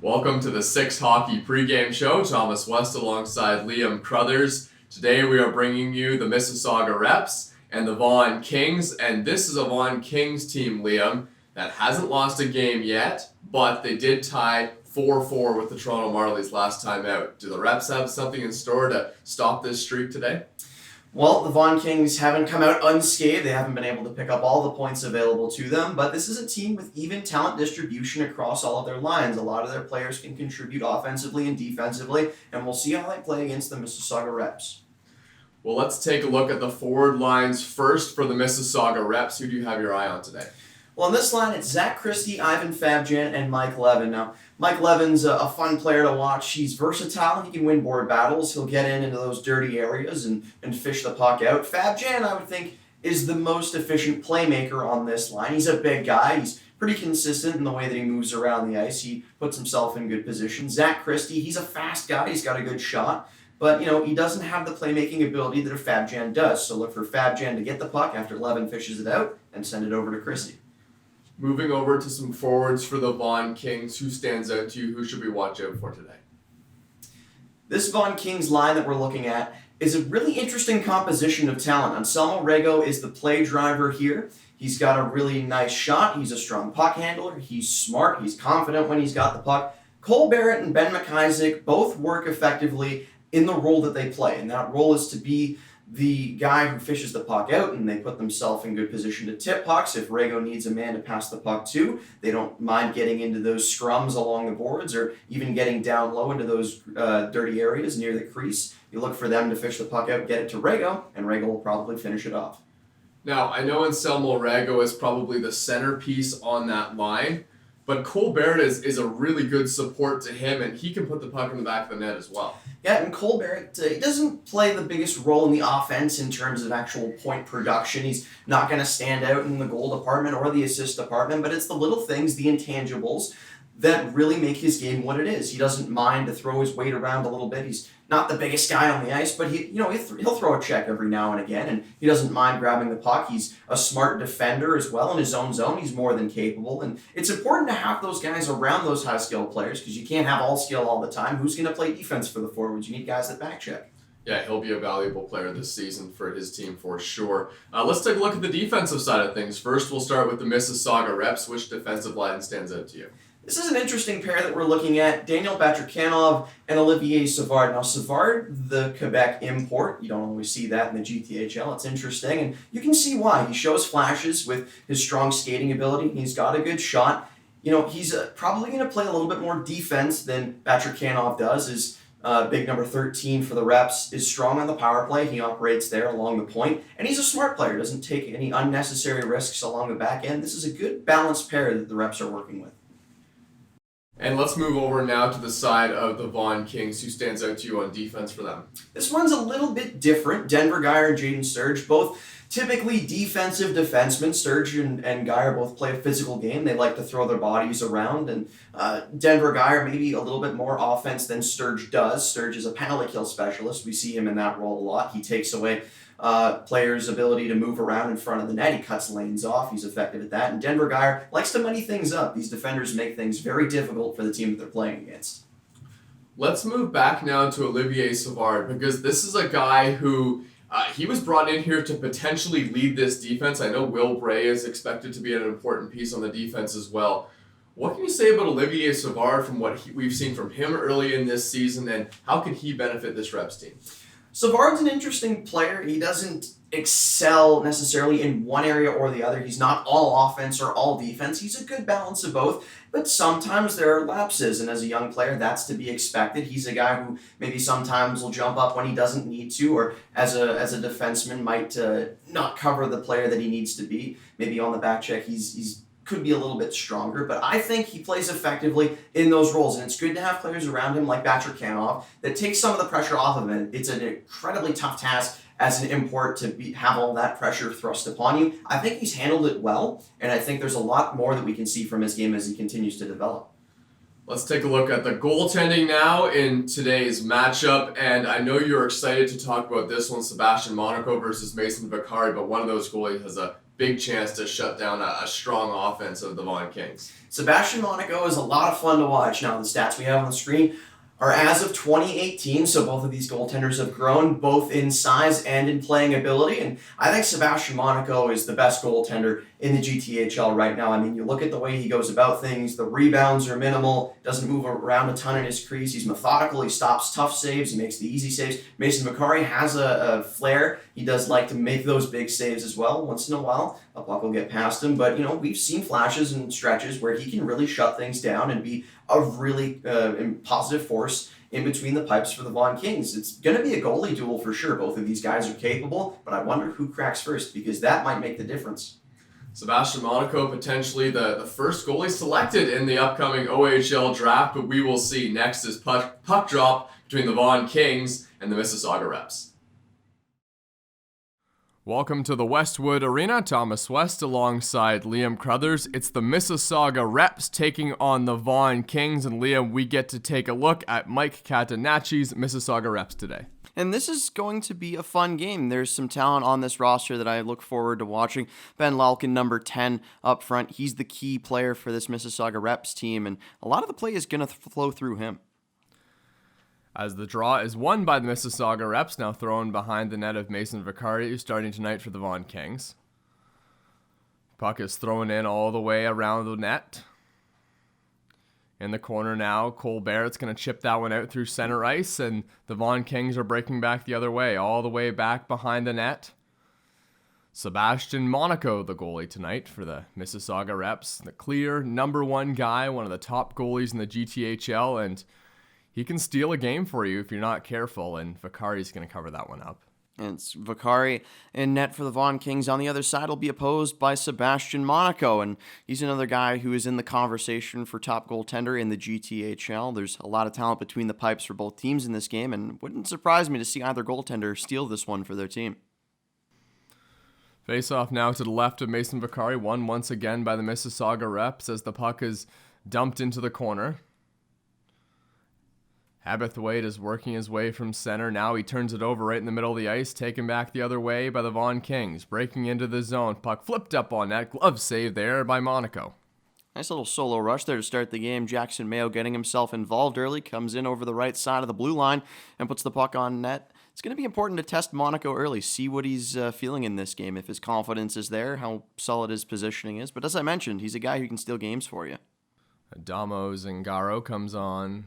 Welcome to the Six Hockey pregame show. Thomas West alongside Liam Crothers. Today we are bringing you the Mississauga Reps and the Vaughan Kings. And this is a Vaughan Kings team, Liam, that hasn't lost a game yet, but they did tie 4-4 with the Toronto Marlies last time out. Do the Reps have something in store to stop this streak today? Well, the Vaughan Kings haven't come out unscathed. They haven't been able to pick up all the points available to them, but this is a team with even talent distribution across all of their lines. A lot of their players can contribute offensively and defensively, and we'll see how they play against the Mississauga Reps. Well, let's take a look at the forward lines first for the Mississauga Reps. Who do you have your eye on today? Well, in this line, it's Zach Christie, Ivan Fabjan, and Mike Levin. Now, Mike Levin's a fun player to watch. He's versatile. He can win board battles. He'll get into those dirty areas and fish the puck out. Fabjan, I would think, is the most efficient playmaker on this line. He's a big guy. He's pretty consistent in the way that he moves around the ice. He puts himself in good position. Zach Christie, he's a fast guy. He's got a good shot. But, he doesn't have the playmaking ability that a Fabjan does. So look for Fabjan to get the puck after Levin fishes it out and send it over to Christie. Moving over to some forwards for the Vaughan Kings. Who stands out to you? Who should we watch out for today? This Vaughan Kings line that we're looking at is a really interesting composition of talent. Anselmo Rego is the play driver here. He's got a really nice shot. He's a strong puck handler. He's smart. He's confident when he's got the puck. Cole Barrett and Ben McIsaac both work effectively in the role that they play, and that role is to be the guy who fishes the puck out, and they put themselves in good position to tip pucks. If Rego needs a man to pass the puck to, they don't mind getting into those scrums along the boards or even getting down low into those dirty areas near the crease. You look for them to fish the puck out, get it to Rego, and Rego will probably finish it off. Now, I know Anselmo Rego is probably the centerpiece on that line, but Cole Barrett is a really good support to him, and he can put the puck in the back of the net as well. Yeah, and Cole Barrett, he doesn't play the biggest role in the offense in terms of actual point production. He's not going to stand out in the goal department or the assist department, but it's the little things, the intangibles, that really make his game what it is. He doesn't mind to throw his weight around a little bit. He's not the biggest guy on the ice, but he'll throw a check every now and again, and he doesn't mind grabbing the puck. He's a smart defender as well in his own zone. He's more than capable, and it's important to have those guys around those high-skill players because you can't have all skill all the time. Who's going to play defense for the forwards? You need guys that back check. Yeah, he'll be a valuable player this season for his team for sure. Let's take a look at the defensive side of things. First, we'll start with the Mississauga Reps. Which defensive line stands out to you? This is an interesting pair that we're looking at, Daniel Batrakanov and Olivier Savard. Now, Savard, the Quebec import, you don't always see that in the GTHL. It's interesting, and you can see why. He shows flashes with his strong skating ability. He's got a good shot. He's probably going to play a little bit more defense than Batrakanov does. His big number 13 for the Reps is strong on the power play. He operates there along the point, and he's a smart player. Doesn't take any unnecessary risks along the back end. This is a good balanced pair that the Reps are working with. And let's move over now to the side of the Vaughan Kings. Who stands out to you on defense for them? This one's a little bit different. Denver Guyer and Jaden Sturge, both typically defensive defensemen. Sturge and Guyer both play a physical game. They like to throw their bodies around. And Denver Guyer maybe a little bit more offense than Sturge does. Sturge is a penalty kill specialist. We see him in that role a lot. He takes away players' ability to move around in front of the net. He cuts lanes off. He's effective at that. And Denver Guyer likes to muddy things up. These defenders make things very difficult for the team that they're playing against. Let's move back now to Olivier Savard, because this is a guy who he was brought in here to potentially lead this defense. I know Will Bray is expected to be an important piece on the defense as well. What can you say about Olivier Savard from what we've seen from him early in this season, and how can he benefit this Reps team? Savard's an interesting player. He doesn't excel necessarily in one area or the other. He's not all offense or all defense. He's a good balance of both, but sometimes there are lapses, and as a young player, that's to be expected. He's a guy who maybe sometimes will jump up when he doesn't need to, or as a defenseman might not cover the player that he needs to be. Maybe on the back check, he's could be a little bit stronger, but I think he plays effectively in those roles, and it's good to have players around him like Batrakanov that takes some of the pressure off of him. It's an incredibly tough task as an import to have all that pressure thrust upon you. I think he's handled it well, and I think there's a lot more that we can see from his game as he continues to develop. Let's take a look at the goaltending now in today's matchup, and I know you're excited to talk about this one, Sebastian Monaco versus Mason Vaccari, but one of those goalies has a big chance to shut down a strong offense of the Vaughan Kings. Sebastian Monaco is a lot of fun to watch. Now, the stats we have on the screen are as of 2018, so both of these goaltenders have grown both in size and in playing ability, and I think Sebastian Monaco is the best goaltender in the GTHL right now. I mean, you look at the way he goes about things, the rebounds are minimal, doesn't move around a ton in his crease, he's methodical, he stops tough saves, he makes the easy saves. Mason Vaccari has a flair, he does like to make those big saves as well. Once in a while, a puck will get past him, but we've seen flashes and stretches where he can really shut things down and be a really positive force in between the pipes for the Vaughan Kings. It's going to be a goalie duel for sure. Both of these guys are capable, but I wonder who cracks first, because that might make the difference. Sebastian Monaco potentially the first goalie selected in the upcoming OHL draft, but we will see. Next is puck drop between the Vaughan Kings and the Mississauga Reps. Welcome to the Westwood Arena. Thomas West alongside Liam Crothers. It's the Mississauga Reps taking on the Vaughan Kings. And Liam, we get to take a look at Mike Catanacci's Mississauga Reps today. And this is going to be a fun game. There's some talent on this roster that I look forward to watching. Ben Lalkin, number 10 up front. He's the key player for this Mississauga Reps team, and a lot of the play is going to flow through him. As the draw is won by the Mississauga Reps, now thrown behind the net of Mason Vaccari, starting tonight for the Vaughan Kings. Puck is thrown in all the way around the net. In the corner now, Cole Barrett's going to chip that one out through center ice, and the Vaughan Kings are breaking back the other way, all the way back behind the net. Sebastian Monaco, the goalie tonight for the Mississauga Reps, the clear number one guy, one of the top goalies in the GTHL, and he can steal a game for you if you're not careful, and Vaccari's going to cover that one up. And it's Vaccari in net for the Vaughan Kings. On the other side will be opposed by Sebastian Monaco, and he's another guy who is in the conversation for top goaltender in the GTHL. There's a lot of talent between the pipes for both teams in this game, and wouldn't surprise me to see either goaltender steal this one for their team. Face off now to the left of Mason Vaccari, won once again by the Mississauga Reps as the puck is dumped into the corner. Habithwaite is working his way from center. Now he turns it over right in the middle of the ice, taken back the other way by the Vaughan Kings. Breaking into the zone. Puck flipped up on net. Glove save there by Monaco. Nice little solo rush there to start the game. Jackson Mayo getting himself involved early, comes in over the right side of the blue line and puts the puck on net. It's going to be important to test Monaco early, see what he's feeling in this game, if his confidence is there, how solid his positioning is. But as I mentioned, he's a guy who can steal games for you. Adamo Zingaro comes on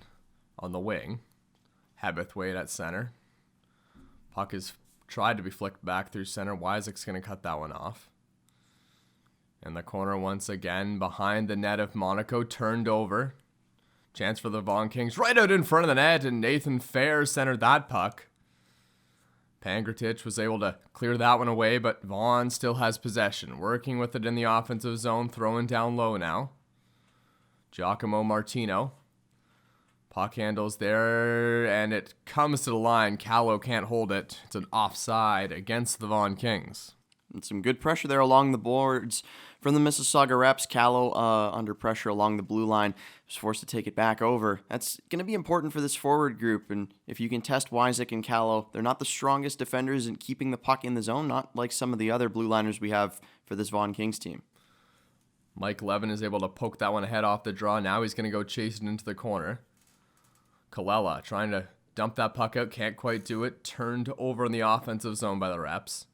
the wing. Habithwaite at center. Puck is tried to be flicked back through center. Wyzek's going to cut that one off. In the corner once again, behind the net of Monaco, turned over. Chance for the Vaughan Kings right out in front of the net, and Nathan Fair centered that puck. Pangratich was able to clear that one away, but Vaughan still has possession. Working with it in the offensive zone, throwing down low now. Giacomo Martino. Puck handles there, and it comes to the line. Callow can't hold it. It's an offside against the Vaughan Kings. And some good pressure there along the boards from the Mississauga Reps. Callow under pressure along the blue line was forced to take it back over. That's going to be important for this forward group, and if you can test Wyzek and Callow, they're not the strongest defenders in keeping the puck in the zone, not like some of the other blue liners we have for this Vaughan Kings team. Mike Levin is able to poke that one ahead off the draw. Now he's going to go chasing into the corner. Kalela trying to dump that puck out, can't quite do it. Turned over in the offensive zone by the Reps.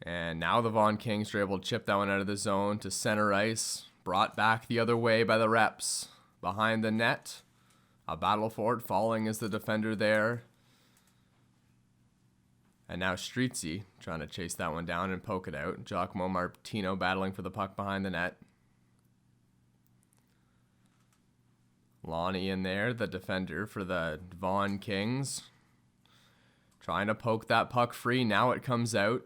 And now the Vaughan Kings are able to chip that one out of the zone to center ice. Brought back the other way by the Reps. Behind the net. A battle for it. Falling is the defender there. And now Streetsy trying to chase that one down and poke it out. Giacomo Martino battling for the puck behind the net. Lonnie in there, the defender for the Vaughan Kings. Trying to poke that puck free. Now it comes out.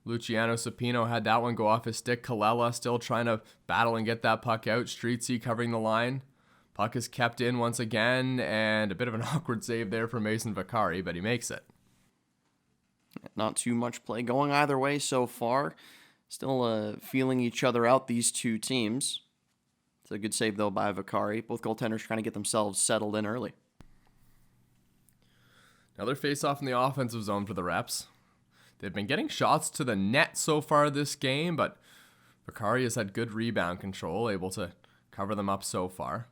Luciano Sapino had that one go off his stick. Kalela still trying to battle and get that puck out. Streetsy covering the line. Puck is kept in once again, and a bit of an awkward save there for Mason Vaccari, but he makes it. Not too much play going either way so far. Still feeling each other out, these two teams. It's a good save, though, by Vaccari. Both goaltenders trying to get themselves settled in early. Another face-off in the offensive zone for the Reps. They've been getting shots to the net so far this game, but Vaccari has had good rebound control, able to cover them up so far.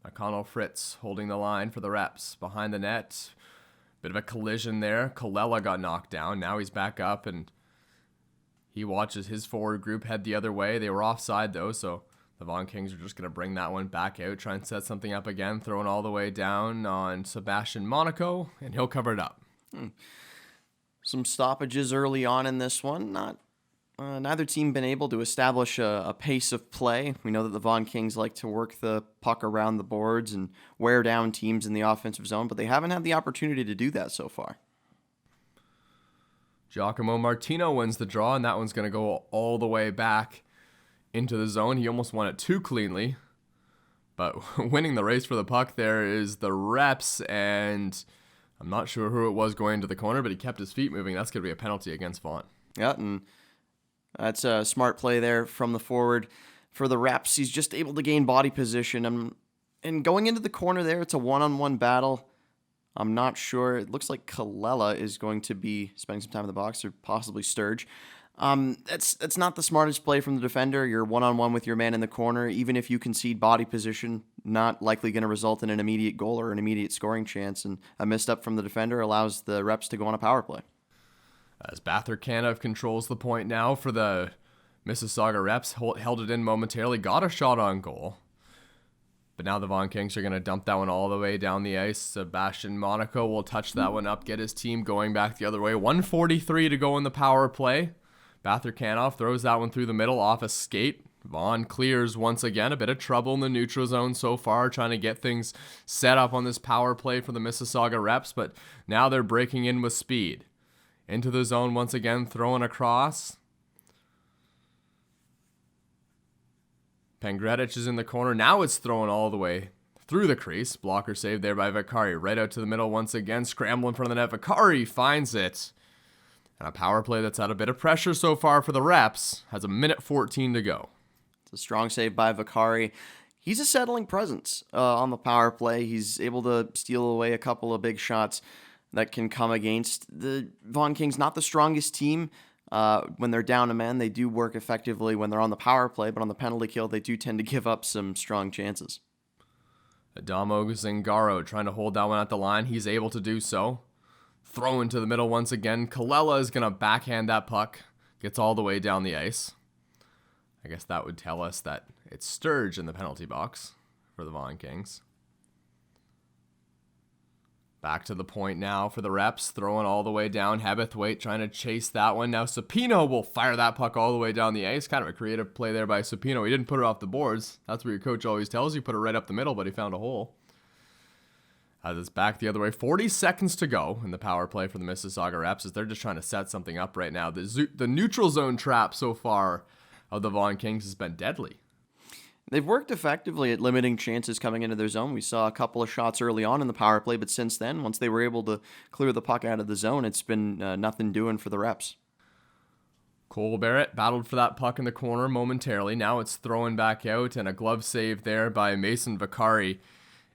McConnell Fritz holding the line for the Reps. Behind the net, bit of a collision there. Colella got knocked down. Now he's back up, and he watches his forward group head the other way. They were offside, though, so the Vaughan Kings are just going to bring that one back out, try and set something up again, throwing all the way down on Sebastian Monaco, and he'll cover it up. Some stoppages early on in this one. Neither team been able to establish a pace of play. We know that the Vaughan Kings like to work the puck around the boards and wear down teams in the offensive zone, but they haven't had the opportunity to do that so far. Giacomo Martino wins the draw, and that one's going to go all the way back into the zone. He almost won it too cleanly, but winning the race for the puck there is the Reps, and I'm not sure who it was going to the corner, but he kept his feet moving. That's going to be a penalty against Vaughan. Yeah, and that's a smart play there from the forward for the Reps. He's just able to gain body position. And going into the corner there, it's a one-on-one battle. I'm not sure. It looks like Colella is going to be spending some time in the box, or possibly Sturge. That's not the smartest play from the defender. You're one-on-one with your man in the corner. Even if you concede body position, not likely going to result in an immediate goal or an immediate scoring chance. And a missed up from the defender allows the Reps to go on a power play. As Bather-Canov controls the point now for the Mississauga Reps, held it in momentarily, got a shot on goal. But now the Vaughan Kings are going to dump that one all the way down the ice. Sebastian Monaco will touch that one up, get his team going back the other way. 1:43 to go in the power play. Bather-Canov throws that one through the middle off a skate. Vaughan clears once again. A bit of trouble in the neutral zone so far, trying to get things set up on this power play for the Mississauga Reps, but now they're breaking in with speed. Into the zone once again, throwing across. Pangretich is in the corner. Now it's thrown all the way through the crease. Blocker save there by Vaccari. Right out to the middle once again. Scrambling in front of the net. Vaccari finds it. And a power play that's had a bit of pressure so far for the Reps has 1:14 to go. It's a strong save by Vaccari. He's a settling presence on the power play. He's able to steal away a couple of big shots that can come against the Vaughan Kings. Not the strongest team. When they're down a man, they do work effectively when they're on the power play, but on the penalty kill, they do tend to give up some strong chances. Adamo Zingaro trying to hold that one at the line. He's able to do so. Throw into the middle once again. Colella is going to backhand that puck. Gets all the way down the ice. I guess that would tell us that it's Sturge in the penalty box for the Vaughan Kings. Back to the point now for the Reps, throwing all the way down. Hebethwaite trying to chase that one. Now Supino will fire that puck all the way down the ice. Kind of a creative play there by Supino. He didn't put it off the boards. That's what your coach always tells you. Put it right up the middle, but he found a hole. As it's back the other way. 40 seconds to go in the power play for the Mississauga Reps as they're just trying to set something up right now. The neutral zone trap so far of the Vaughan Kings has been deadly. They've worked effectively at limiting chances coming into their zone. We saw a couple of shots early on in the power play, but since then, once they were able to clear the puck out of the zone, it's been nothing doing for the Reps. Cole Barrett battled for that puck in the corner momentarily. Now it's thrown back out, and a glove save there by Mason Vaccari.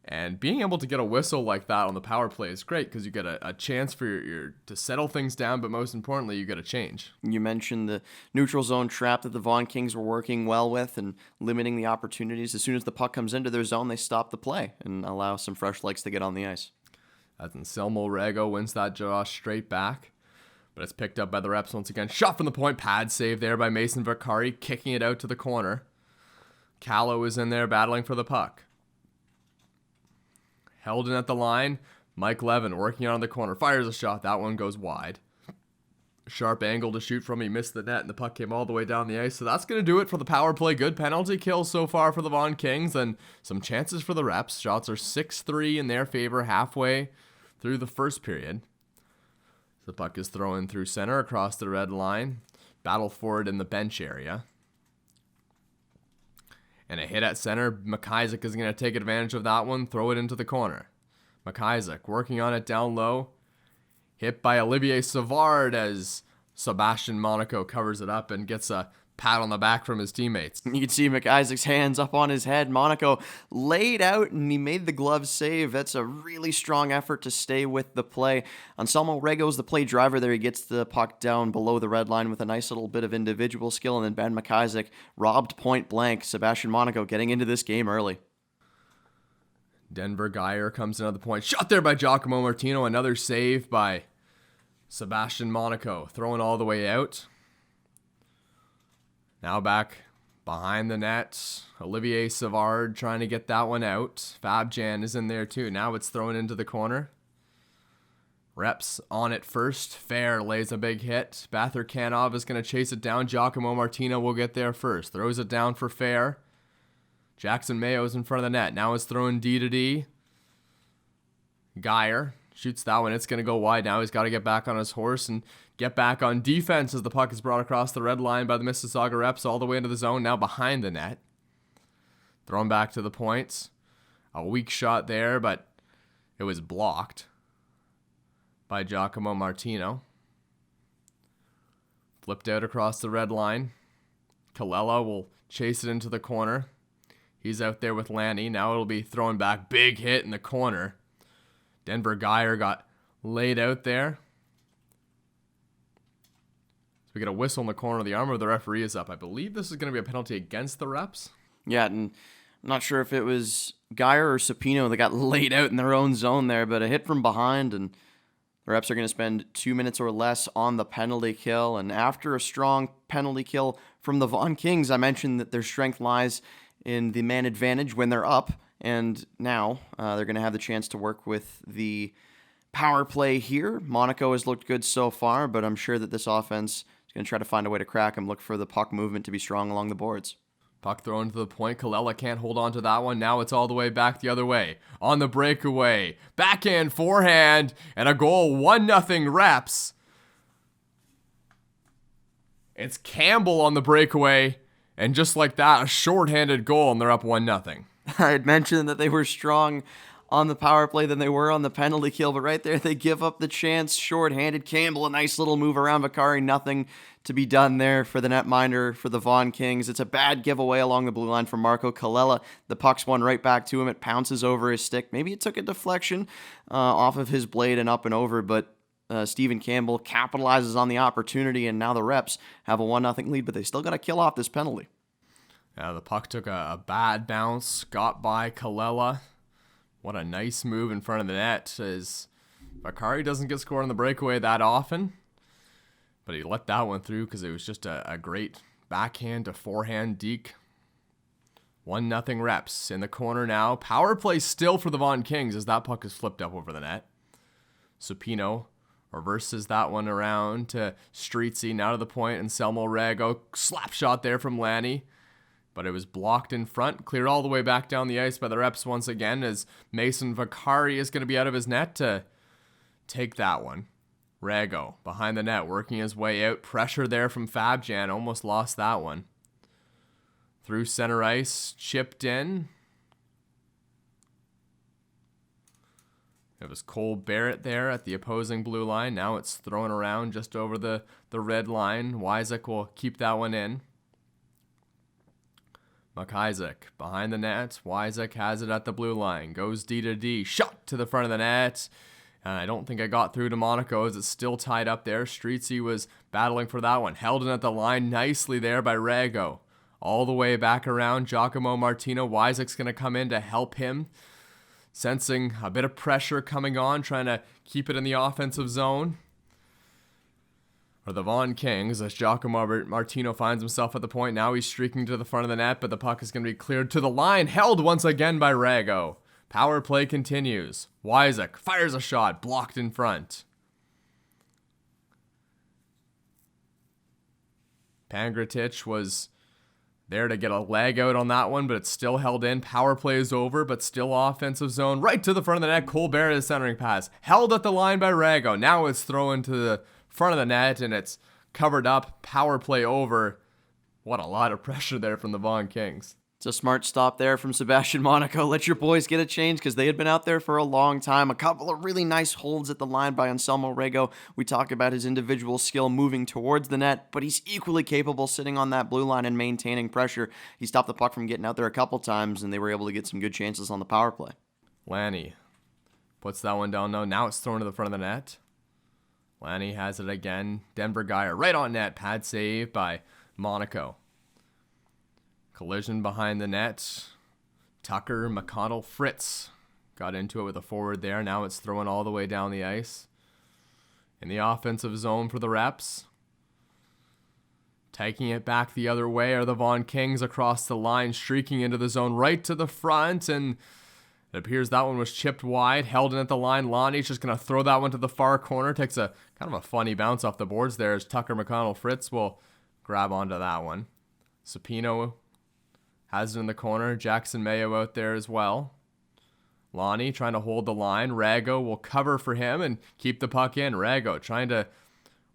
And being able to get a whistle like that on the power play is great because you get a chance for your to settle things down, but most importantly, you get a change. You mentioned the neutral zone trap that the Vaughan Kings were working well with and limiting the opportunities. As soon as the puck comes into their zone, they stop the play and allow some fresh legs to get on the ice. As Anselmo Rego wins that draw straight back, but it's picked up by the Reps once again. Shot from the point, pad save there by Mason Vaccari, kicking it out to the corner. Callow is in there battling for the puck. Held in at the line. Mike Levin working on the corner. Fires a shot. That one goes wide. Sharp angle to shoot from. He missed the net and the puck came all the way down the ice. So that's going to do it for the power play. Good penalty kill so far for the Vaughan Kings and some chances for the Reps. Shots are 6-3 in their favor halfway through the first period. The puck is thrown through center across the red line. Battle forward in the bench area. And a hit at center. McIsaac is going to take advantage of that one. Throw it into the corner. McIsaac working on it down low. Hit by Olivier Savard as Sebastian Monaco covers it up and gets a pat on the back from his teammates. You can see McIsaac's hands up on his head. Monaco laid out and he made the glove save. That's a really strong effort to stay with the play. Anselmo Rego's the play driver there. He gets the puck down below the red line with a nice little bit of individual skill. And then Ben McIsaac robbed point blank. Sebastian Monaco getting into this game early. Denver Geyer comes into the point. Shot there by Giacomo Martino. Another save by Sebastian Monaco. Throwing all the way out. Now back behind the net. Olivier Savard trying to get that one out. Fabjan is in there too. Now it's thrown into the corner. Reps on it first. Fair lays a big hit. Bather Kanov is going to chase it down. Giacomo Martino will get there first. Throws it down for Fair. Jackson Mayo's in front of the net. Now it's thrown D to D. Geyer shoots that one. It's going to go wide now. He's got to get back on his horse and get back on defense as the puck is brought across the red line by the Mississauga Reps all the way into the zone. Now behind the net. Thrown back to the points. A weak shot there, but it was blocked by Giacomo Martino. Flipped out across the red line. Kalela will chase it into the corner. He's out there with Lanny. Now it'll be thrown back. Big hit in the corner. Denver Geyer got laid out there. So we get a whistle in the corner of the arm where the referee is up. I believe this is going to be a penalty against the Reps. Yeah, and I'm not sure if it was Geyer or Supino that got laid out in their own zone there, but a hit from behind, and the Reps are going to spend 2 minutes or less on the penalty kill. And after a strong penalty kill from the Vaughan Kings, I mentioned that their strength lies in the man advantage when they're up, and now they're going to have the chance to work with the power play here. Monaco has looked good so far, but I'm sure that this offense is going to try to find a way to crack them, look for the puck movement to be strong along the boards. Puck thrown to the point. Kalela can't hold on to that one. Now it's all the way back the other way. On the breakaway. Backhand, forehand, and a goal. 1-0 Reps. It's Campbell on the breakaway. And just like that, a shorthanded goal, and they're up 1-0. I had mentioned that they were strong on the power play than they were on the penalty kill, but right there they give up the chance. Shorthanded. Campbell, a nice little move around Vaccari. Nothing to be done there for the netminder for the Vaughan Kings. It's a bad giveaway along the blue line from Marco Kalela. The puck's won right back to him. It pounces over his stick. Maybe it took a deflection off of his blade and up and over, but Stephen Campbell capitalizes on the opportunity, and now the Reps have a 1-0 lead, but they still got to kill off this penalty. The puck took a bad bounce, got by Kalela. What a nice move in front of the net, as Vaccari doesn't get scored on the breakaway that often, but he let that one through because it was just a great backhand to forehand deke. 1-0 Reps in the corner now. Power play still for the Vaughan Kings as that puck is flipped up over the net. Supino reverses that one around to Streetsy, now to the point, and Selmo Rago. Slap shot there from Lanny, but it was blocked in front. Cleared all the way back down the ice by the Reps once again as Mason Vaccari is going to be out of his net to take that one. Rago behind the net, working his way out. Pressure there from Fabjan. Almost lost that one. Through center ice, chipped in. It was Cole Barrett there at the opposing blue line. Now it's thrown around just over the red line. Wyzak will keep that one in. McIsaac behind the net. Wyzak has it at the blue line. Goes D to D. Shot to the front of the net. And I don't think I got through to Monaco as it's still tied up there. Streetsy was battling for that one. Held in at the line nicely there by Rago. All the way back around. Giacomo Martino. Wyzak's going to come in to help him. Sensing a bit of pressure coming on, trying to keep it in the offensive zone. Or the Vaughan Kings, as Giacomo Martino finds himself at the point. Now he's streaking to the front of the net, but the puck is going to be cleared to the line. Held once again by Rago. Power play continues. Wyzak fires a shot, blocked in front. Pangratich was there to get a leg out on that one, but it's still held in. Power play is over, but still offensive zone. Right to the front of the net. Cole Barrett is centering pass. Held at the line by Rago. Now it's thrown to the front of the net, and it's covered up. Power play over. What a lot of pressure there from the Vaughan Kings. It's a smart stop there from Sebastian Monaco. Let your boys get a change because they had been out there for a long time. A couple of really nice holds at the line by Anselmo Rego. We talk about his individual skill moving towards the net, but he's equally capable sitting on that blue line and maintaining pressure. He stopped the puck from getting out there a couple times, and they were able to get some good chances on the power play. Lanny puts that one down, though. Now it's thrown to the front of the net. Lanny has it again. Denver Geyer right on net. Pad save by Monaco. Collision behind the net. Tucker, McConnell, Fritz got into it with a forward there. Now it's thrown all the way down the ice. In the offensive zone for the Reps. Taking it back the other way are the Vaughan Kings across the line, streaking into the zone right to the front, and it appears that one was chipped wide, held in at the line. Lonnie's just going to throw that one to the far corner. Takes a kind of a funny bounce off the boards there as Tucker, McConnell, Fritz will grab onto that one. Supino has it in the corner. Jackson Mayo out there as well. Lonnie trying to hold the line. Rago will cover for him and keep the puck in. Rago trying to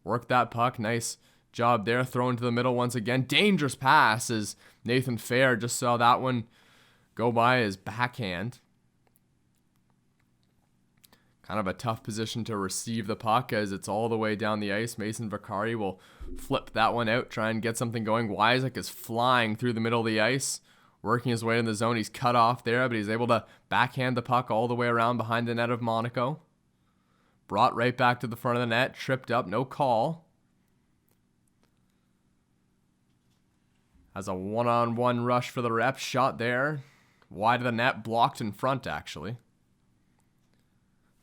work that puck. Nice job there. Thrown to the middle once again. Dangerous pass as Nathan Fair just saw that one go by his backhand. Kind of a tough position to receive the puck as it's all the way down the ice. Mason Vaccari will flip that one out, try and get something going. Wyzak is flying through the middle of the ice, working his way in the zone. He's cut off there, but he's able to backhand the puck all the way around behind the net of Monaco. Brought right back to the front of the net, tripped up, no call. Has a one-on-one rush for the Reps. Shot there, wide of the net, blocked in front actually.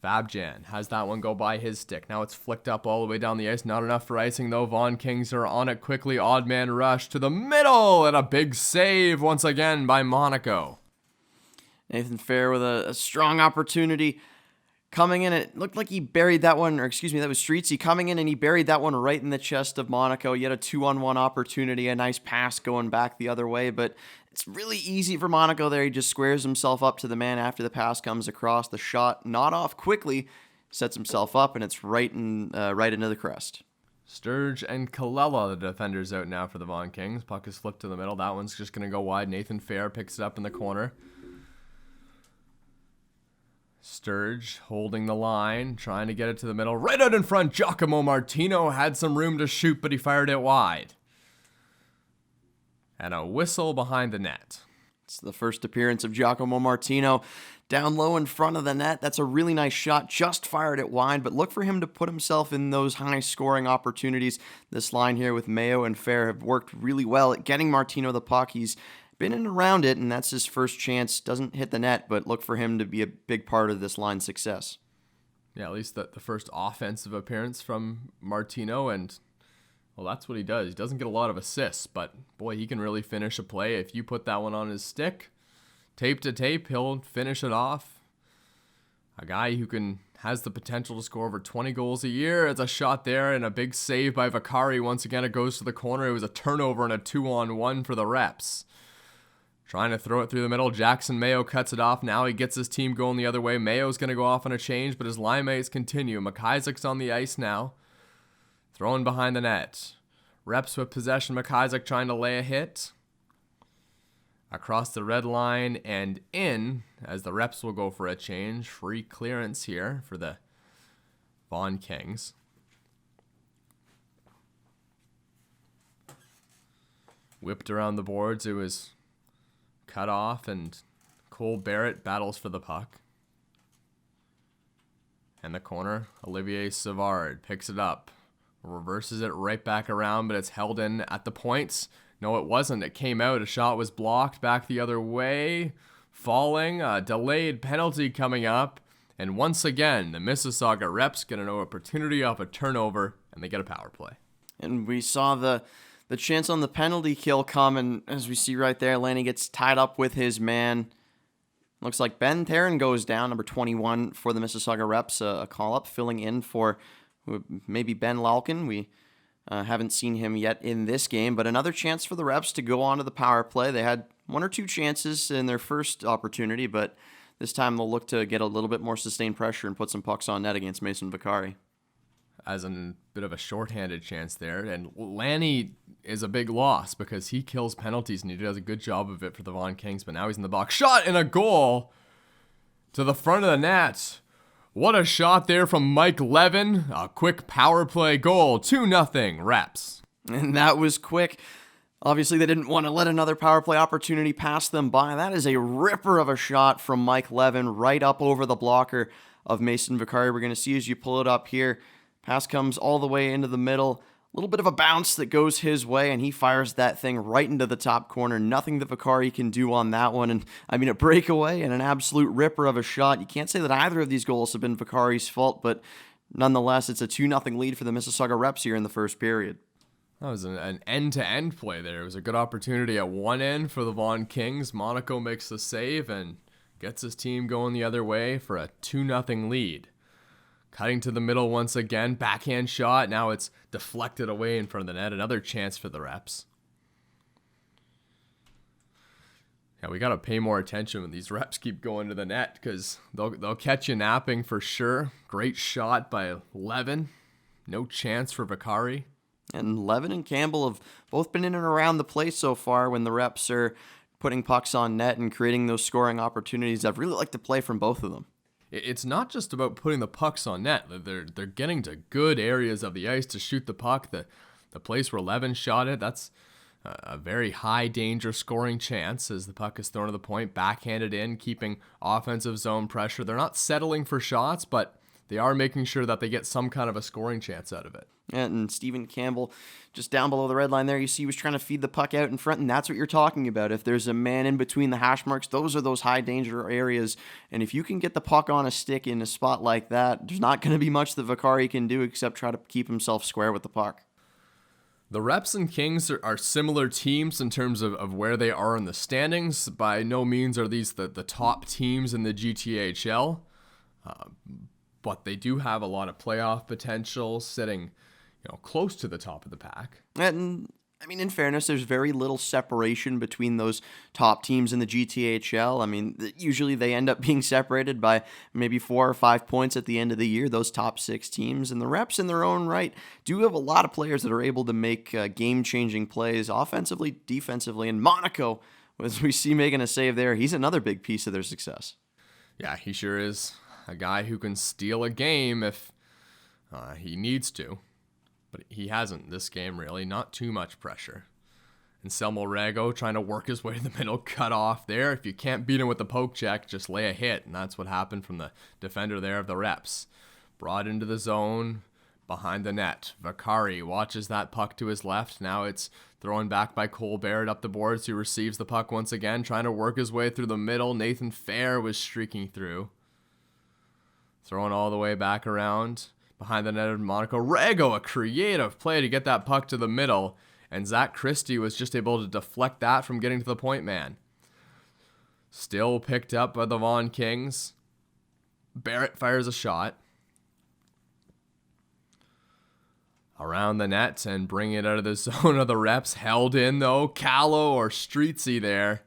Fabjan has that one go by his stick. Now it's flicked up all the way down the ice. Not enough for icing, though. Vaughan Kings are on it quickly. Odd man rush to the middle, and a big save once again by Monaco. Nathan Fair with a strong opportunity coming in. It looked like he buried that one, or excuse me, that was Streetsy coming in, and he buried that one right in the chest of Monaco. Yet a 2-on-1 opportunity, a nice pass going back the other way, but it's really easy for Monaco there. He just squares himself up to the man after the pass comes across. The shot not off quickly, sets himself up, and it's right into the crest. Sturge and Kallela, the defenders, out now for the Vaughan Kings. Puck is flipped to the middle. That one's just going to go wide. Nathan Fair picks it up in the corner. Sturge holding the line, trying to get it to the middle. Right out in front, Giacomo Martino had some room to shoot, but he fired it wide. And a whistle behind the net. It's the first appearance of Giacomo Martino down low in front of the net. That's a really nice shot, just fired it wide, but look for him to put himself in those high-scoring opportunities. This line here with Mayo and Fair have worked really well at getting Martino the puck. He's been in and around it, and that's his first chance. Doesn't hit the net, but look for him to be a big part of this line's success. Yeah, at least the first offensive appearance from Martino, and well, that's what he does. He doesn't get a lot of assists, but boy, he can really finish a play. If you put that one on his stick, tape to tape, he'll finish it off. A guy who has the potential to score over 20 goals a year. It's a shot there and a big save by Vaccari. Once again, it goes to the corner. It was a turnover and a 2-on-1 for the Reps. Trying to throw it through the middle. Jackson Mayo cuts it off. Now he gets his team going the other way. Mayo's going to go off on a change, but his line mates continue. McIsaac's on the ice now. Thrown behind the net. Reps with possession. McIsaac trying to lay a hit. Across the red line and in as the Reps will go for a change. Free clearance here for the Vaughan Kings. Whipped around the boards. It was cut off, and Cole Barrett battles for the puck. And the corner, Olivier Savard picks it up. Reverses it right back around, but it's held in at the points. No, it wasn't. It came out. A shot was blocked back the other way. Falling. A delayed penalty coming up. And once again, the Mississauga Reps get an opportunity off a turnover, and they get a power play. And we saw the chance on the penalty kill come, and as we see right there, Lanny gets tied up with his man. Looks like Ben Theron goes down, number 21 for the Mississauga Reps, a call-up, filling in for maybe Ben Lalkin. We haven't seen him yet in this game, but another chance for the Reps to go on to the power play. They had one or two chances in their first opportunity, but this time they'll look to get a little bit more sustained pressure and put some pucks on net against Mason Vaccari. as a bit of a shorthanded chance there. And Lanny is a big loss because he kills penalties and he does a good job of it for the Vaughan Kings. But now he's in the box. Shot and a goal to the front of the net. What a shot there from Mike Levin. A quick power play goal. 2-0 Reps. And that was quick. Obviously, they didn't want to let another power play opportunity pass them by. That is a ripper of a shot from Mike Levin right up over the blocker of Mason Vaccari. We're going to see as you pull it up here. Pass comes all the way into the middle. A little bit of a bounce that goes his way, and he fires that thing right into the top corner. Nothing that Vaccari can do on that one. And I mean, a breakaway and an absolute ripper of a shot. You can't say that either of these goals have been Vaccari's fault, but nonetheless, it's a 2-0 lead for the Mississauga Reps here in the first period. That was an end-to-end play there. It was a good opportunity at one end for the Vaughan Kings. Monaco makes the save and gets his team going the other way for a 2-0 lead. Cutting to the middle once again. Backhand shot. Now it's deflected away in front of the net. Another chance for the Reps. Yeah, we got to pay more attention when these Reps keep going to the net because they'll catch you napping for sure. Great shot by Levin. No chance for Vaccari. And Levin and Campbell have both been in and around the play so far when the Reps are putting pucks on net and creating those scoring opportunities. I've really liked the play from both of them. It's not just about putting the pucks on net. They're getting to good areas of the ice to shoot the puck. The place where Levin shot it, that's a very high danger scoring chance as the puck is thrown to the point, backhanded in, keeping offensive zone pressure. They're not settling for shots, but they are making sure that they get some kind of a scoring chance out of it. And Stephen Campbell, just down below the red line there, you see he was trying to feed the puck out in front, and that's what you're talking about. If there's a man in between the hash marks, those are those high danger areas. And if you can get the puck on a stick in a spot like that, there's not going to be much that Vaccari can do except try to keep himself square with the puck. The Reps and Kings are similar teams in terms of where they are in the standings. By no means are these the top teams in the GTHL, but they do have a lot of playoff potential, sitting close to the top of the pack. And I mean, in fairness, there's very little separation between those top teams in the GTHL. I mean, usually they end up being separated by maybe 4 or 5 points at the end of the year, those top 6 teams. And the Reps in their own right do have a lot of players that are able to make game-changing plays offensively, defensively. And Monaco, as we see making a save there, he's another big piece of their success. Yeah, he sure is a guy who can steal a game if he needs to. But he hasn't this game, really. Not too much pressure. And Selmo Rago trying to work his way to the middle, cut off there. If you can't beat him with the poke check, just lay a hit. And that's what happened from the defender there of the Reps. Brought into the zone, behind the net. Vaccari watches that puck to his left. Now it's thrown back by Colbert up the boards, who receives the puck once again, trying to work his way through the middle. Nathan Fair was streaking through. Throwing all the way back around. Behind the net of Monaco. Rago, a creative play to get that puck to the middle. And Zach Christie was just able to deflect that from getting to the point man. Still picked up by the Vaughan Kings. Barrett fires a shot. Around the net and bringing it out of the zone of the Reps. Held in though. Callow or Streetsy there.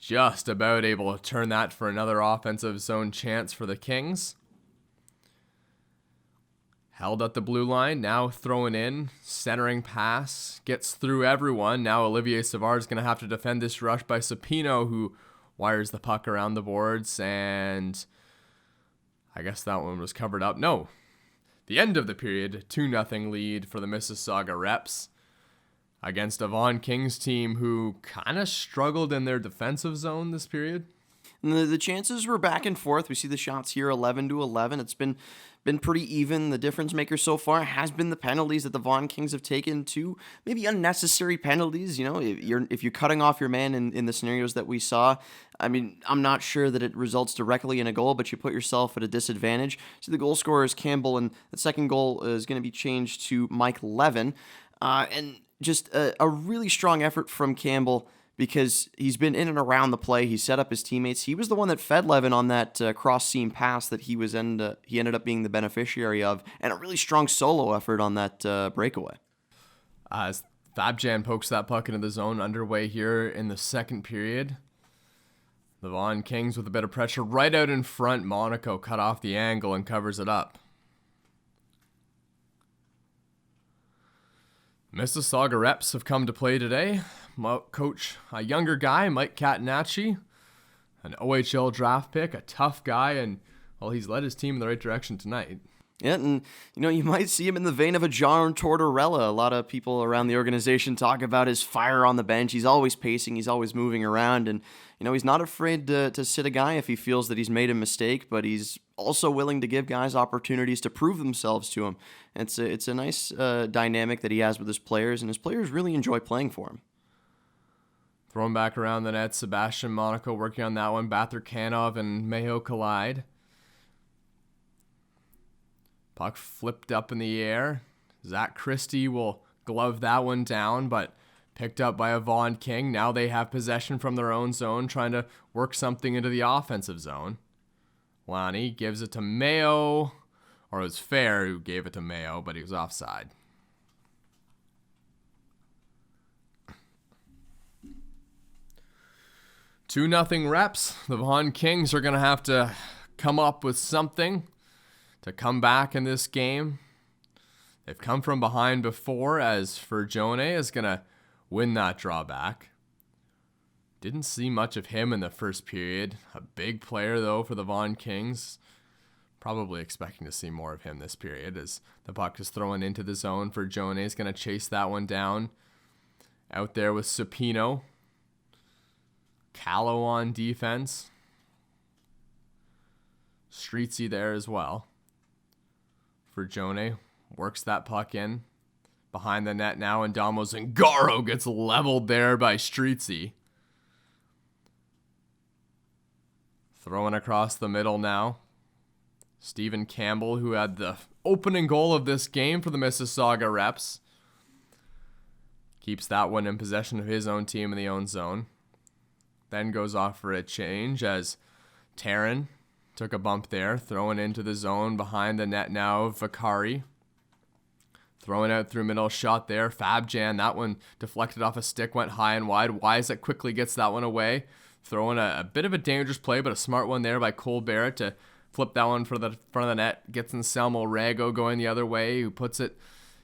Just about able to turn that for another offensive zone chance for the Kings. Held at the blue line, now throwing in, centering pass, gets through everyone. Now Olivier Savard is going to have to defend this rush by Sapino, who wires the puck around the boards, and I guess that one was covered up. No, the end of the period, 2-0 lead for the Mississauga Reps against a Vaughan Kings team who kind of struggled in their defensive zone this period. And the chances were back and forth. We see the shots here 11-11. It's been pretty even. The difference maker so far has been the penalties that the Vaughan Kings have taken, two maybe unnecessary penalties. If you're cutting off your man in the scenarios that we saw, I mean, I'm not sure that it results directly in a goal, but you put yourself at a disadvantage. So the goal scorer is Campbell, and the second goal is going to be changed to Mike Levin. And just a really strong effort from Campbell, because he's been in and around the play. He set up his teammates. He was the one that fed Levin on that cross-seam pass that he ended up being the beneficiary of, and a really strong solo effort on that breakaway. As Fabjan pokes that puck into the zone, underway here in the second period. The Vaughan Kings with a bit of pressure right out in front. Monaco cut off the angle and covers it up. Mississauga Reps have come to play today. Coach, a younger guy, Mike Catanacci, an OHL draft pick, a tough guy, and, well, he's led his team in the right direction tonight. Yeah, and, you might see him in the vein of a John Tortorella. A lot of people around the organization talk about his fire on the bench. He's always pacing, he's always moving around, and, he's not afraid to sit a guy if he feels that he's made a mistake, but he's also willing to give guys opportunities to prove themselves to him. It's a nice dynamic that he has with his players, and his players really enjoy playing for him. Thrown back around the net, Sebastian Monaco working on that one. Batherkanov and Mayo collide. Puck flipped up in the air. Zach Christie will glove that one down, but picked up by a Vaughan King. Now they have possession from their own zone, trying to work something into the offensive zone. Lonnie gives it to Mayo, or it was Fair who gave it to Mayo, but he was offside. Two 2-0 Reps. The Vaughan Kings are going to have to come up with something to come back in this game. They've come from behind before, as Furjone is going to win that drawback. Didn't see much of him in the first period. A big player, though, for the Vaughan Kings. Probably expecting to see more of him this period as the puck is thrown into the zone. Furjone is going to chase that one down. Out there with Supino. Callow on defense. Streetsy there as well. Furjone works that puck in behind the net now, and Damo Zingaro gets leveled there by Streetsy. Throwing across the middle now. Stephen Campbell, who had the opening goal of this game for the Mississauga Reps, keeps that one in possession of his own team in the own zone. Then goes off for a change as Theron took a bump there, throwing into the zone behind the net now. Vaccari throwing out through middle, shot there. Fabjan, that one deflected off a stick, went high and wide. Wyzek quickly gets that one away. Throwing a bit of a dangerous play, but a smart one there by Cole Barrett to flip that one for the front of the net. Gets Anselmo Rago going the other way, who puts it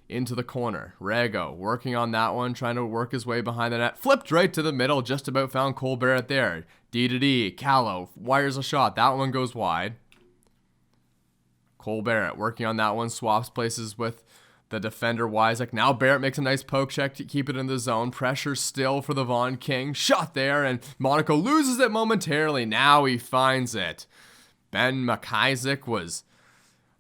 into the corner. Rago working on that one, trying to work his way behind the net. Flipped right to the middle, just about found Cole Barrett there. D. Callow wires a shot. That one goes wide. Cole Barrett working on that one, swaps places with the defender Wyzek. Now Barrett makes a nice poke check to keep it in the zone. Pressure still for the Vaughan King. Shot there, and Monaco loses it momentarily. Now he finds it. Ben McIsaac was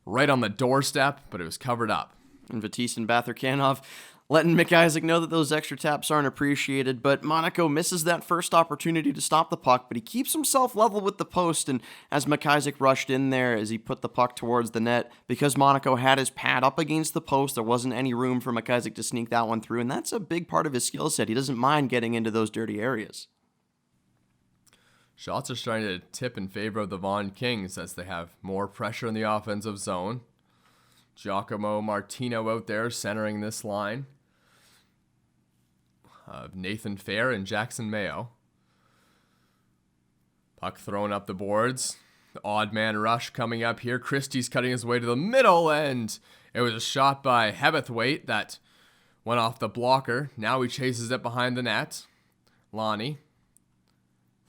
right on the doorstep, but it was covered up. And Vatis and Batherkanov letting McIsaac know that those extra taps aren't appreciated, but Monaco misses that first opportunity to stop the puck, but he keeps himself level with the post, and as McIsaac rushed in there as he put the puck towards the net, because Monaco had his pad up against the post, there wasn't any room for McIsaac to sneak that one through, and that's a big part of his skill set. He doesn't mind getting into those dirty areas. Shots are starting to tip in favor of the Vaughan Kings as they have more pressure in the offensive zone. Giacomo Martino out there centering this line of Nathan Fair and Jackson Mayo. Puck thrown up the boards. The odd man rush coming up here. Christie's cutting his way to the middle, and it was a shot by Hebethwaite that went off the blocker. Now he chases it behind the net. Lonnie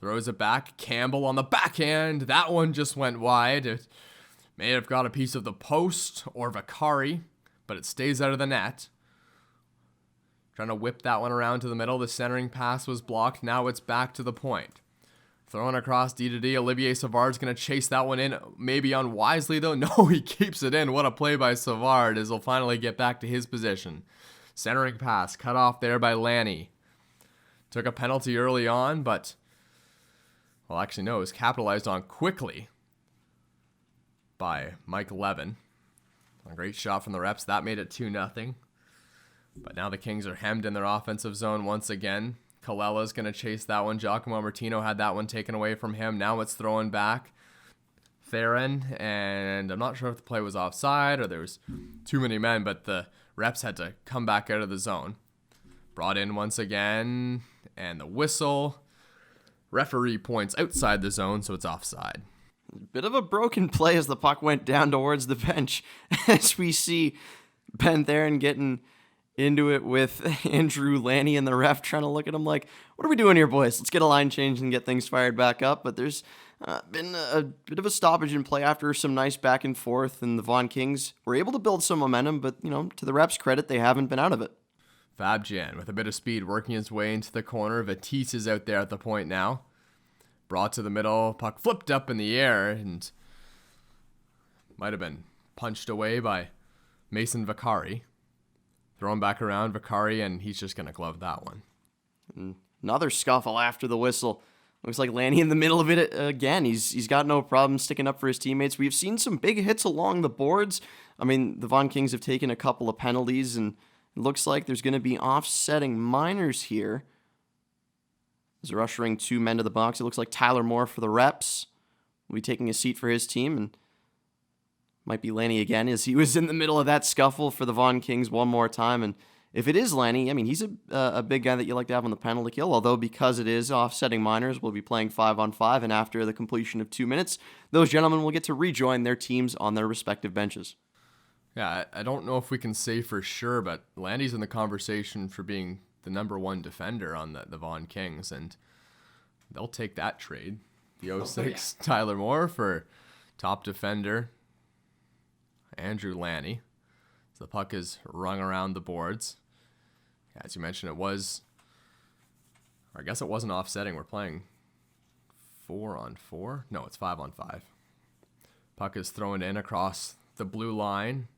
throws it back. Campbell on the backhand. That one just went wide. It may have got a piece of the post or Vaccari, but it stays out of the net. Trying to whip that one around to the middle. The centering pass was blocked. Now it's back to the point. Throwing across D. Olivier Savard's going to chase that one in. Maybe unwisely, though. No, he keeps it in. What a play by Savard as he'll finally get back to his position. Centering pass cut off there by Lanny. Took a penalty early on, but, well, actually, no, it was capitalized on quickly by Mike Levin. A great shot from the Reps. That made it 2-0. But now the Kings are hemmed in their offensive zone once again. Kalella's going to chase that one. Giacomo Martino had that one taken away from him. Now it's thrown back. Theron, and I'm not sure if the play was offside or there was too many men, but the Reps had to come back out of the zone. Brought in once again, and the whistle. Referee points outside the zone, so it's offside. Bit of a broken play as the puck went down towards the bench, as we see Ben Theron getting into it with Andrew Lanny and the ref trying to look at him like, what are we doing here, boys? Let's get a line change and get things fired back up. But there's been a bit of a stoppage in play after some nice back and forth, and the Vaughan Kings were able to build some momentum, but, to the Reps' credit, they haven't been out of it. Fabjan with a bit of speed working his way into the corner. Vatisse is out there at the point now. Brought to the middle, puck flipped up in the air and might have been punched away by Mason Vaccari. Thrown back around, Vaccari, and he's just going to glove that one. Another scuffle after the whistle. Looks like Lanny in the middle of it again. He's got no problem sticking up for his teammates. We've seen some big hits along the boards. I mean, the Vaughan Kings have taken a couple of penalties, and it looks like there's going to be offsetting minors here. As they're ushering 2 men to the box. It looks like Tyler Moore for the Reps will be taking a seat for his team, and might be Lanny again, as he was in the middle of that scuffle for the Vaughan Kings one more time. And if it is Lanny, I mean, he's a big guy that you like to have on the penalty kill, although because it is offsetting minors, we'll be playing 5-on-5, and after the completion of 2 minutes, those gentlemen will get to rejoin their teams on their respective benches. Yeah, I don't know if we can say for sure, but Lanny's in the conversation for being the number 1 defender on the Vaughan Kings, and they'll take that trade. The 06 Tyler Moore for top defender Andrew Lanny. So the puck is rung around the boards. As you mentioned, it was, or I guess it wasn't offsetting. We're playing 4-on-4. No, it's 5-on-5. Puck is thrown in across the blue line.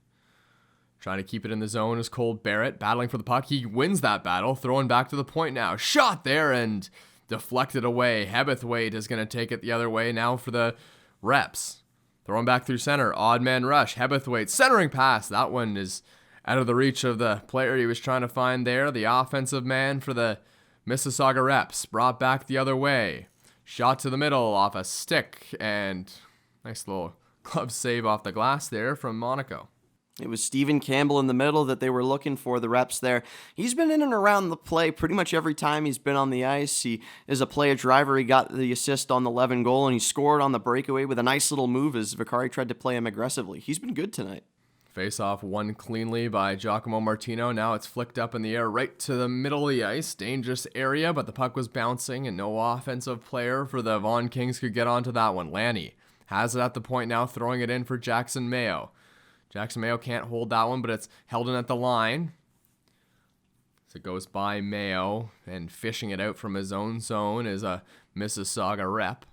Trying to keep it in the zone is Cole Barrett, battling for the puck. He wins that battle, throwing back to the point now. Shot there and deflected away. Hebethwaite is going to take it the other way now for the Reps. Throwing back through center, odd man rush. Hebethwaite centering pass. That one is out of the reach of the player he was trying to find there. The offensive man for the Mississauga Reps. Brought back the other way. Shot to the middle off a stick, and nice little glove save off the glass there from Monaco. It was Stephen Campbell in the middle that they were looking for, the Reps there. He's been in and around the play pretty much every time he's been on the ice. He is a play driver. He got the assist on the Levin goal, and he scored on the breakaway with a nice little move as Vaccari tried to play him aggressively. He's been good tonight. Face-off won cleanly by Giacomo Martino. Now it's flicked up in the air right to the middle of the ice. Dangerous area, but the puck was bouncing, and no offensive player for the Vaughan Kings could get onto that one. Lanny has it at the point now, throwing it in for Jackson Mayo. Jackson Mayo can't hold that one, but it's held in at the line. So it goes by Mayo, and fishing it out from his own zone is a Mississauga Rep.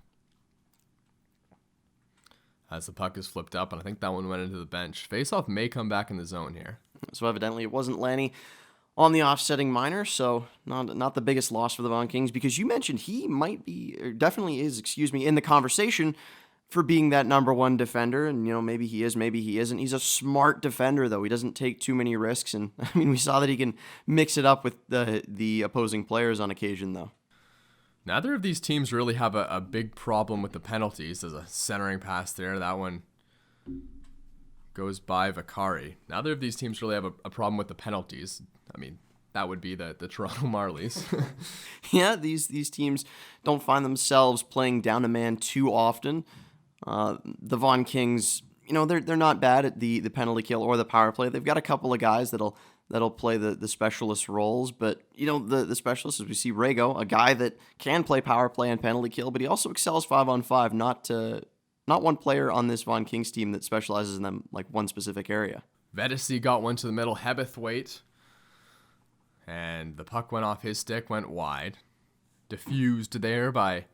As the puck is flipped up, and I think that one went into the bench. Face-off may come back in the zone here. So evidently it wasn't Lanny on the offsetting minor, so not the biggest loss for the Vaughan Kings, because you mentioned he might be, or definitely is, in the conversation for being that number 1 defender, and maybe he is, maybe he isn't. He's a smart defender, though. He doesn't take too many risks, and I mean, we saw that he can mix it up with the opposing players on occasion, though. Neither of these teams really have a big problem with the penalties. There's a centering pass there. That one goes by Vaccari. Neither of these teams really have a problem with the penalties. I mean, that would be the Toronto Marlies. Yeah, these teams don't find themselves playing down a man too often. The Vaughan Kings, they're not bad at the penalty kill or the power play. They've got a couple of guys that'll play the specialist roles, but the specialists, as we see Rego, a guy that can play power play and penalty kill, but he also excels 5-on-5. Not one player on this Vaughan Kings team that specializes in them like one specific area. Vetisi got one to the middle, Hebethwaite, and the puck went off his stick, went wide, diffused there by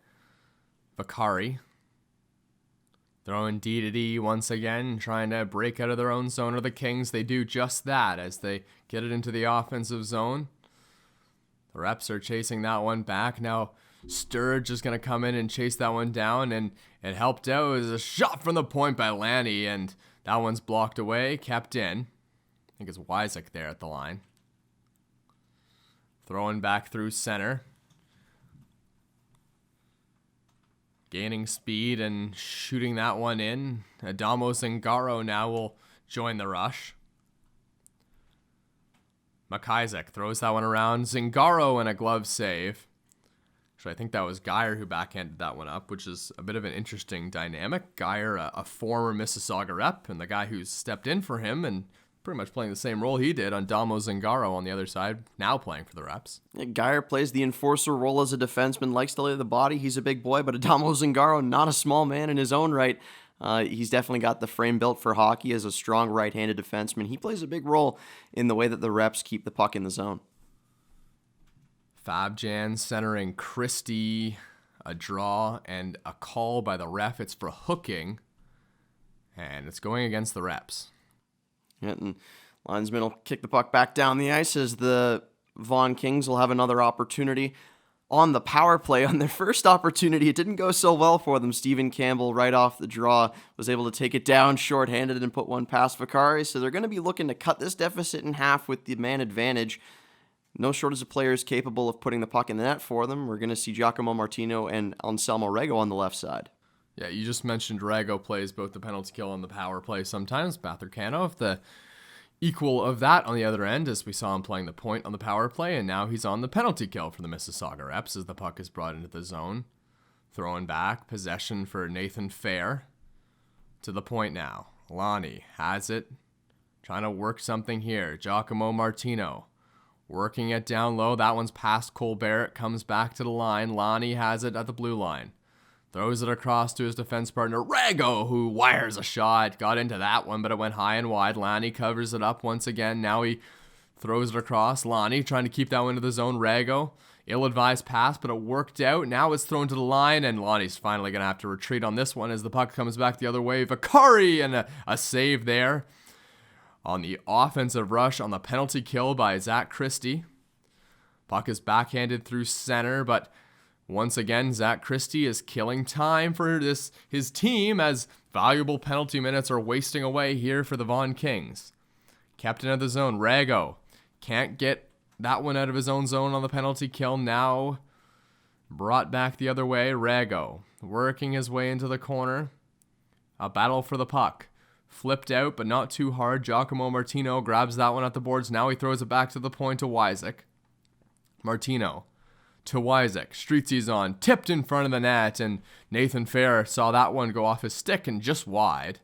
Vaccari. Throwing D-to-D once again, trying to break out of their own zone. Or the Kings, they do just that as they get it into the offensive zone. The Reps are chasing that one back. Now Sturge is going to come in and chase that one down, and it helped out. It was a shot from the point by Lanny, and that one's blocked away, kept in. I think it's Wyzek there at the line. Throwing back through center. Gaining speed and shooting that one in. Adamo Zingaro now will join the rush. Makizek throws that one around. Zingaro and a glove save. Actually, I think that was Geyer who backhanded that one up, which is a bit of an interesting dynamic. Geyer, a former Mississauga Rep, and the guy who's stepped in for him and pretty much playing the same role he did on Damo Zingaro on the other side, now playing for the Reps. Yeah, Geyer plays the enforcer role as a defenseman, likes to lay the body. He's a big boy, but Adamo Zingaro, not a small man in his own right. He's definitely got the frame built for hockey as a strong right-handed defenseman. He plays a big role in the way that the Reps keep the puck in the zone. Fabjan centering Christie, a draw and a call by the ref. It's for hooking, and it's going against the Reps. Yeah, and linesman will kick the puck back down the ice as the Vaughan Kings will have another opportunity on the power play. On their first opportunity, it didn't go so well for them. Stephen Campbell, right off the draw, was able to take it down short-handed and put one past Vaccari. So they're going to be looking to cut this deficit in half with the man advantage. No shortage of players capable of putting the puck in the net for them. We're going to see Giacomo Martino and Anselmo Rego on the left side. Yeah, you just mentioned Rego plays both the penalty kill and the power play sometimes. Bathercano, the equal of that on the other end, as we saw him playing the point on the power play, and now he's on the penalty kill for the Mississauga Reps as the puck is brought into the zone. Throwing back, possession for Nathan Fair. To the point now. Lonnie has it. Trying to work something here. Giacomo Martino working it down low. That one's past Colbert. It comes back to the line. Lonnie has it at the blue line. Throws it across to his defense partner, Rego, who wires a shot. Got into that one, but it went high and wide. Lonnie covers it up once again. Now he throws it across. Lonnie trying to keep that one to the zone. Rego, ill-advised pass, but it worked out. Now it's thrown to the line, and Lonnie's finally going to have to retreat on this one as the puck comes back the other way. Vaccari, and a save there on the offensive rush on the penalty kill by Zach Christie. Puck is backhanded through center, but once again, Zach Christie is killing time for his team as valuable penalty minutes are wasting away here for the Vaughan Kings. Captain of the zone, Rego, can't get that one out of his own zone on the penalty kill. Now brought back the other way, Rego working his way into the corner. A battle for the puck. Flipped out, but not too hard. Giacomo Martino grabs that one at the boards. Now he throws it back to the point to Wyzek. Martino to Wyzek. Streetsy's on. Tipped in front of the net, and Nathan Fair saw that one go off his stick and just wide.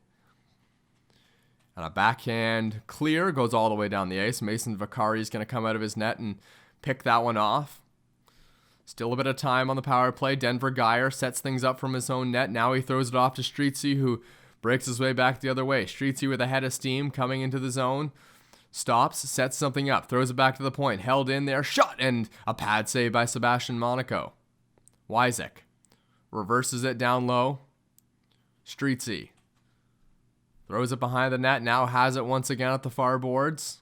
And a backhand clear goes all the way down the ice. Mason Vaccari is going to come out of his net and pick that one off. Still a bit of time on the power play. Denver Geyer sets things up from his own net. Now he throws it off to Streetsy, who breaks his way back the other way. Streetsy with a head of steam coming into the zone. Stops, sets something up, throws it back to the point. Held in there, shot, and a pad save by Sebastian Monaco. Wyzek reverses it down low. Streetsy throws it behind the net, now has it once again at the far boards.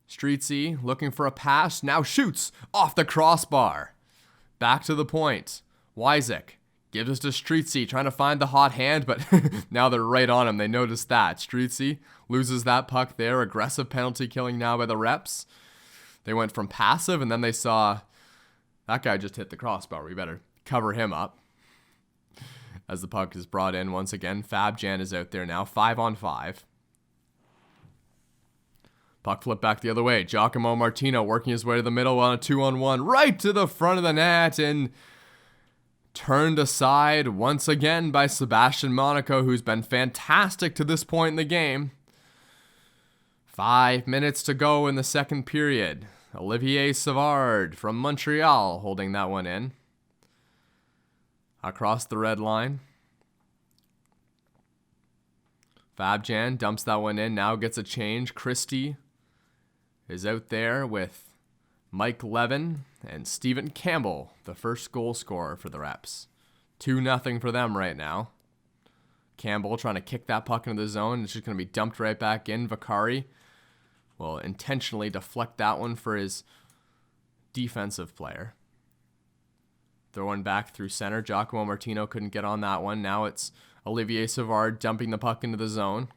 Streetsy looking for a pass, now shoots off the crossbar. Back to the point. Wyzek gives us to Streetsy, trying to find the hot hand, but now they're right on him. They notice that. Streetsy loses that puck there. Aggressive penalty killing now by the Reps. They went from passive, and then they saw that guy just hit the crossbar. We better cover him up. As the puck is brought in once again, Fabjan is out there now, 5-on-5. Puck flip back the other way. Giacomo Martino working his way to the middle on a 2-on-1, right to the front of the net, and turned aside once again by Sebastian Monaco, who's been fantastic to this point in the game. 5 minutes to go in the second period. Olivier Savard from Montreal holding that one in. Across the red line. Fabjan dumps that one in, now gets a change. Christie is out there with Mike Levin and Stephen Campbell, the first goal scorer for the Reps. 2-0 for them right now. Campbell trying to kick that puck into the zone. It's just going to be dumped right back in. Vaccari will intentionally deflect that one for his defensive player. Throwing back through center. Giacomo Martino couldn't get on that one. Now it's Olivier Savard dumping the puck into the zone.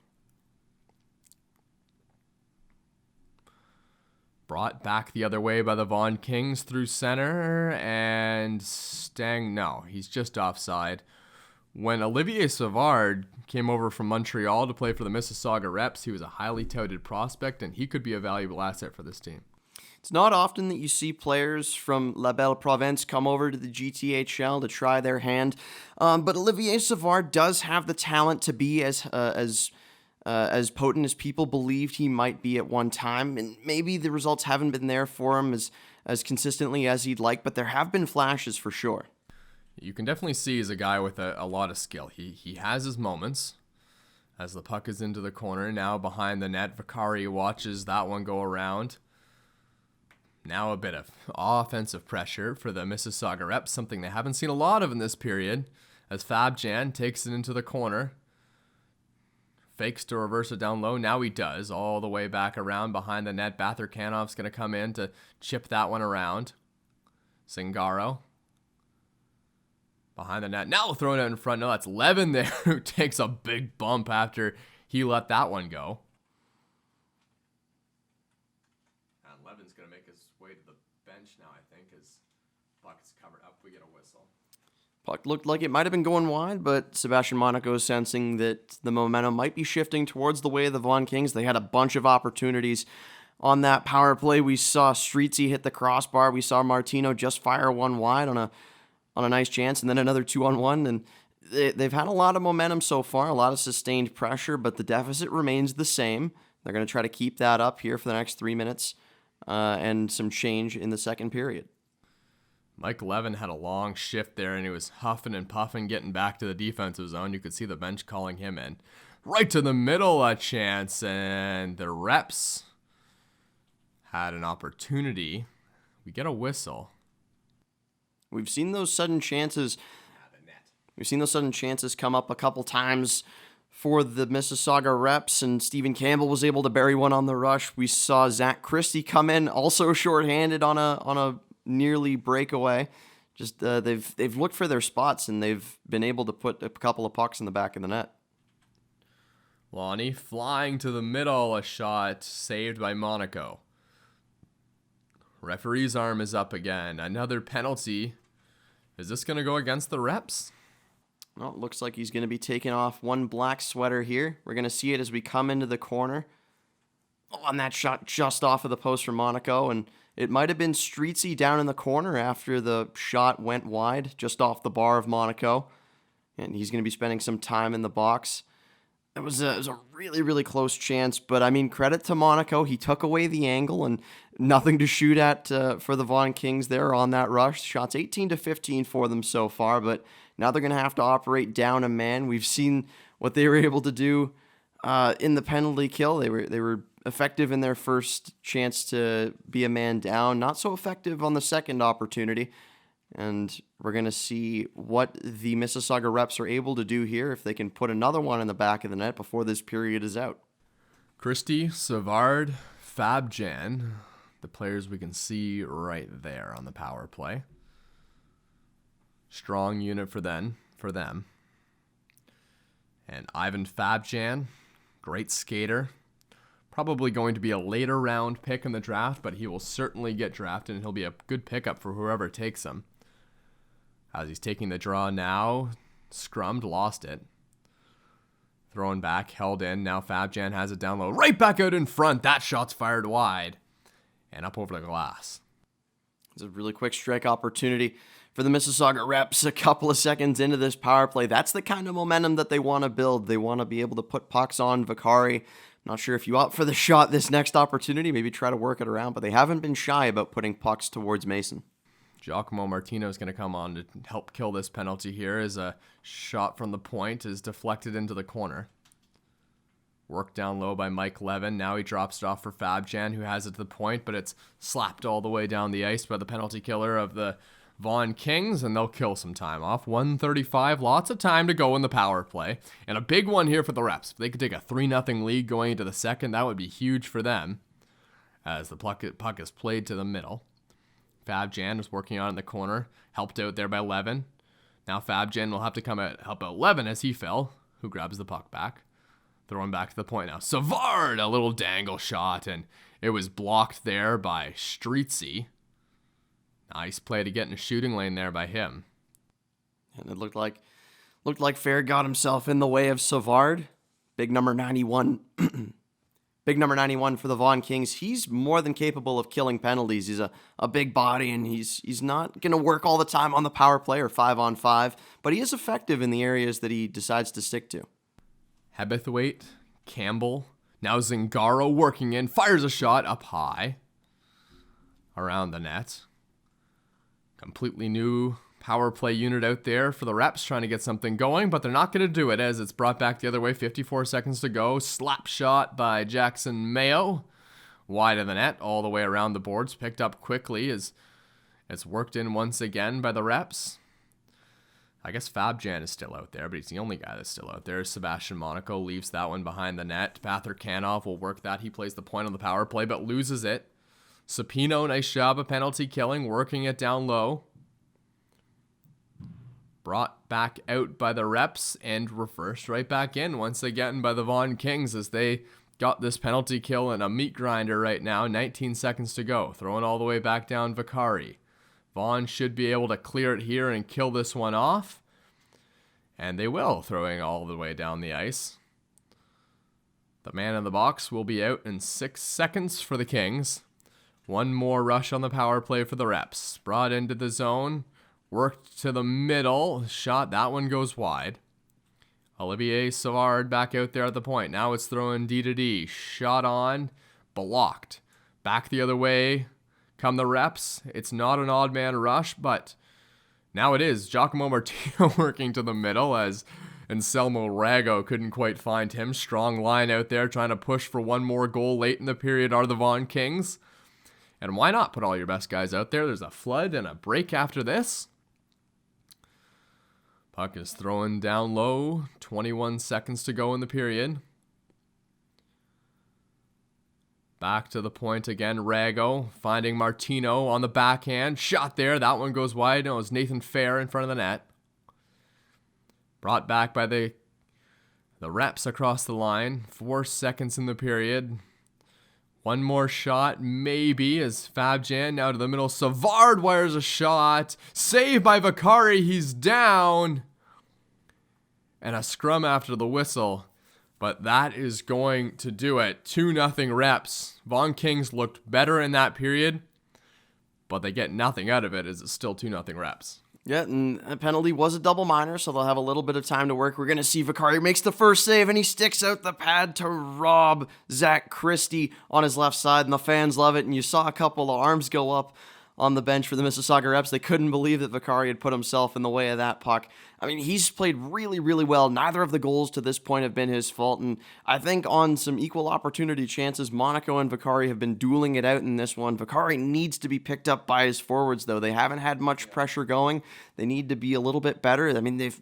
Brought back the other way by the Vaughan Kings through center, and he's just offside. When Olivier Savard came over from Montreal to play for the Mississauga Reps, he was a highly touted prospect, and he could be a valuable asset for this team. It's not often that you see players from La Belle Province come over to the GTHL to try their hand, but Olivier Savard does have the talent to be as as potent as people believed he might be at one time. And maybe the results haven't been there for him as consistently as he'd like, but there have been flashes for sure. You can definitely see he's a guy with a lot of skill. He has his moments. As the puck is into the corner, now behind the net, Vaccari watches that one go around. Now a bit of offensive pressure for the Mississauga Reps, something they haven't seen a lot of in this period, as Fabjan takes it into the corner. Fakes to reverse it down low. Now he does, all the way back around behind the net. Batherkanov's going to come in to chip that one around. Singaro behind the net. Now throwing it in front. No, that's Levin there who takes a big bump after he let that one go. And Levin's going to make his way to the bench now, I think, as puck's covered up. We get a whistle. Puck looked like it might have been going wide, but Sebastian Monaco is sensing that the momentum might be shifting towards the way of the Vaughan Kings. They had a bunch of opportunities on that power play. We saw Streetsy hit the crossbar. We saw Martino just fire one wide on a nice chance, and then another 2-on-1. And they've had a lot of momentum so far, a lot of sustained pressure, but the deficit remains the same. They're going to try to keep that up here for the next 3 minutes and some change in the second period. Mike Levin had a long shift there, and he was huffing and puffing, getting back to the defensive zone. You could see the bench calling him in. Right to the middle, a chance, and the Reps had an opportunity. We get a whistle. We've seen those sudden chances. We've seen those sudden chances come up a couple times for the Mississauga Reps, and Stephen Campbell was able to bury one on the rush. We saw Zach Christie come in, also shorthanded on a nearly breakaway. Just they've looked for their spots, and they've been able to put a couple of pucks in the back of the net. Lonnie flying to the middle, a shot saved by Monaco. Referee's arm is up again. Another penalty. Is this going to go against the Reps? Well, it looks like he's going to be taking off one black sweater here. We're going to see it as we come into the corner. Oh, and that shot just off of the post from Monaco, and it might have been Streetsy down in the corner after the shot went wide, just off the bar of Monaco. And he's going to be spending some time in the box. It was a really, really close chance, but I mean, credit to Monaco. He took away the angle and nothing to shoot at for the Vaughan Kings there on that rush. Shots 18-15 for them so far, but now they're going to have to operate down a man. We've seen what they were able to do in the penalty kill. They were effective in their first chance to be a man down, not so effective on the second opportunity. And we're going to see what the Mississauga Reps are able to do here if they can put another one in the back of the net before this period is out. Christie, Savard, Fabjan, the players we can see right there on the power play. Strong unit for them. And Ivan Fabjan, great skater. Probably going to be a later round pick in the draft, but he will certainly get drafted, and he'll be a good pickup for whoever takes him. As he's taking the draw now, scrummed, lost it. Thrown back, held in. Now Fabjan has it down low. Right back out in front. That shot's fired wide. And up over the glass. It's a really quick strike opportunity for the Mississauga Reps a couple of seconds into this power play. That's the kind of momentum that they want to build. They want to be able to put pucks on Vaccari. Not sure if you opt for the shot this next opportunity. Maybe try to work it around. But they haven't been shy about putting pucks towards Mason. Giacomo Martino is going to come on to help kill this penalty here as a shot from the point is deflected into the corner. Worked down low by Mike Levin. Now he drops it off for Fabjan, who has it to the point, but it's slapped all the way down the ice by the penalty killer of the Vaughan Kings, and they'll kill some time off. 1:35, lots of time to go in the power play. And a big one here for the Reps. If they could take a 3-0 lead going into the second, that would be huge for them as the puck is played to the middle. Fabjan was working on in the corner, helped out there by Levin. Now Fabjan will have to come out help out Levin as he fell, who grabs the puck back. Throwing back to the point now. Savard, a little dangle shot, and it was blocked there by Streetsy. Nice play to get in a shooting lane there by him. And it looked like Fair got himself in the way of Savard. Big number 91. Big number 91 for the Vaughan Kings. He's more than capable of killing penalties. He's a big body, and he's not going to work all the time on the power play or 5-on-5, but he is effective in the areas that he decides to stick to. Hebethwaite, Campbell. Now Zingaro working in, fires a shot up high around the net. Completely new power play unit out there for the Reps trying to get something going, but they're not going to do it as it's brought back the other way. 54 seconds to go. Slap shot by Jackson Mayo. Wide of the net, all the way around the boards. Picked up quickly as it's worked in once again by the Reps. I guess Fabjan is still out there, but he's the only guy that's still out there. Sebastian Monaco leaves that one behind the net. Pather Kanov will work that. He plays the point on the power play, but loses it. Sapino, nice job of penalty killing, working it down low. Brought back out by the Reps and reversed right back in once again by the Vaughan Kings as they got this penalty kill in a meat grinder right now. 19 seconds to go. Throwing all the way back down Vaccari. Vaughan should be able to clear it here and kill this one off. And they will, throwing all the way down the ice. The man in the box will be out in 6 seconds for the Kings. One more rush on the power play for the Reps. Brought into the zone. Worked to the middle. Shot. That one goes wide. Olivier Savard back out there at the point. Now it's throwing D to D. Shot on. Blocked. Back the other way. Come the Reps. It's not an odd man rush, but now it is. Giacomo Martino working to the middle as Anselmo Rago couldn't quite find him. Strong line out there trying to push for one more goal late in the period are the Vaughan Kings. And why not put all your best guys out there? There's a flood and a break after this. Puck is thrown down low. 21 seconds to go in the period. Back to the point again. Rago finding Martino on the backhand. Shot there. That one goes wide. No, it's Nathan Fair in front of the net. Brought back by the Reps across the line. 4 seconds in the period. One more shot, maybe, as Fabjan now to the middle. Savard wires a shot. Saved by Vaccari. He's down. And a scrum after the whistle. But that is going to do it. 2-0 Reps. Vaughan Kings looked better in that period. But they get nothing out of it as it's still 2-0 Reps. Yeah, and a penalty was a double minor, so they'll have a little bit of time to work. We're going to see Vaccari makes the first save, and he sticks out the pad to rob Zach Christie on his left side, and the fans love it. And you saw a couple of arms go up on the bench for the Mississauga Reps. They couldn't believe that Vaccari had put himself in the way of that puck. I mean, he's played really, really well. Neither of the goals to this point have been his fault, and I think on some equal opportunity chances, Monaco and Vaccari have been dueling it out in this one. Vaccari needs to be picked up by his forwards, though. They haven't had much pressure going. They need to be a little bit better. I mean, they've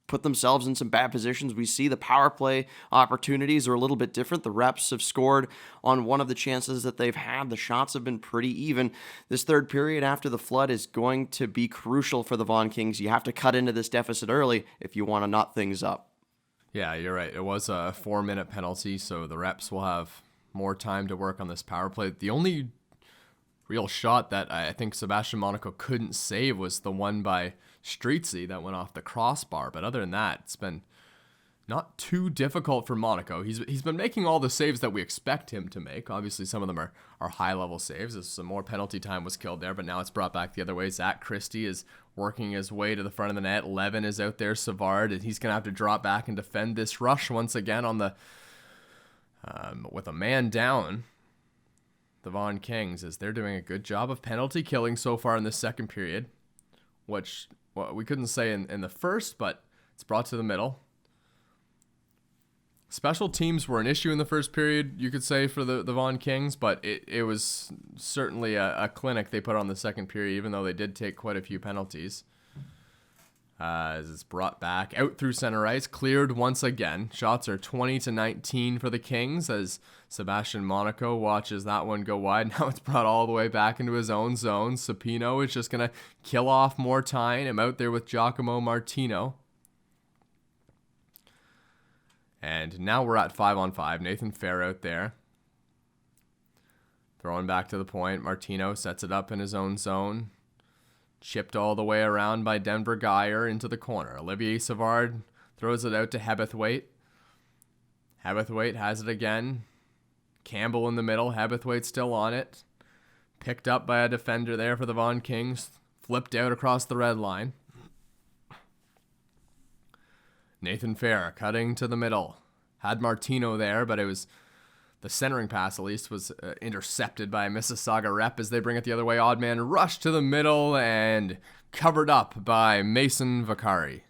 put themselves in some bad positions. We see the power play opportunities are a little bit different. The Reps have scored on one of the chances that they've had. The shots have been pretty even. This third period after the flood is going to be crucial for the Vaughan Kings. You have to cut into this deficit early if you want to knot things up. Yeah, you're right. It was a 4-minute penalty, so the Reps will have more time to work on this power play. The only real shot that I think Sebastian Monaco couldn't save was the one by Streetsy that went off the crossbar. But other than that, it's been not too difficult for Monaco. He's been making all the saves that we expect him to make. Obviously, some of them are high-level saves. As some more penalty time was killed there, but now it's brought back the other way. Zach Christie is working his way to the front of the net. Levin is out there. Savard, and he's going to have to drop back and defend this rush once again on the with a man down. The Vaughan Kings, as they're doing a good job of penalty killing so far in the second period, which we couldn't say in the first, but it's brought to the middle. Special teams were an issue in the first period, you could say, for the Vaughan Kings, but it was certainly a clinic they put on the second period, even though they did take quite a few penalties. As it's brought back out through center ice, cleared once again. Shots are 20-19 for the Kings as Sebastian Monaco watches that one go wide. Now it's brought all the way back into his own zone. Sapino is just going to kill off more time. I'm out there with Giacomo Martino. And now we're at 5-on-5. Nathan Fair out there. Throwing back to the point. Martino sets it up in his own zone. Chipped all the way around by Denver Geyer into the corner. Olivier Savard throws it out to Hebethwaite. Hebethwaite has it again. Campbell in the middle. Hebethwaite still on it. Picked up by a defender there for the Vaughan Kings. Flipped out across the red line. Nathan Fair cutting to the middle. had Martino there, but it was the centering pass, at least, was intercepted by a Mississauga rep as they bring it the other way. Odd man rush to the middle and covered up by Mason Vaccari.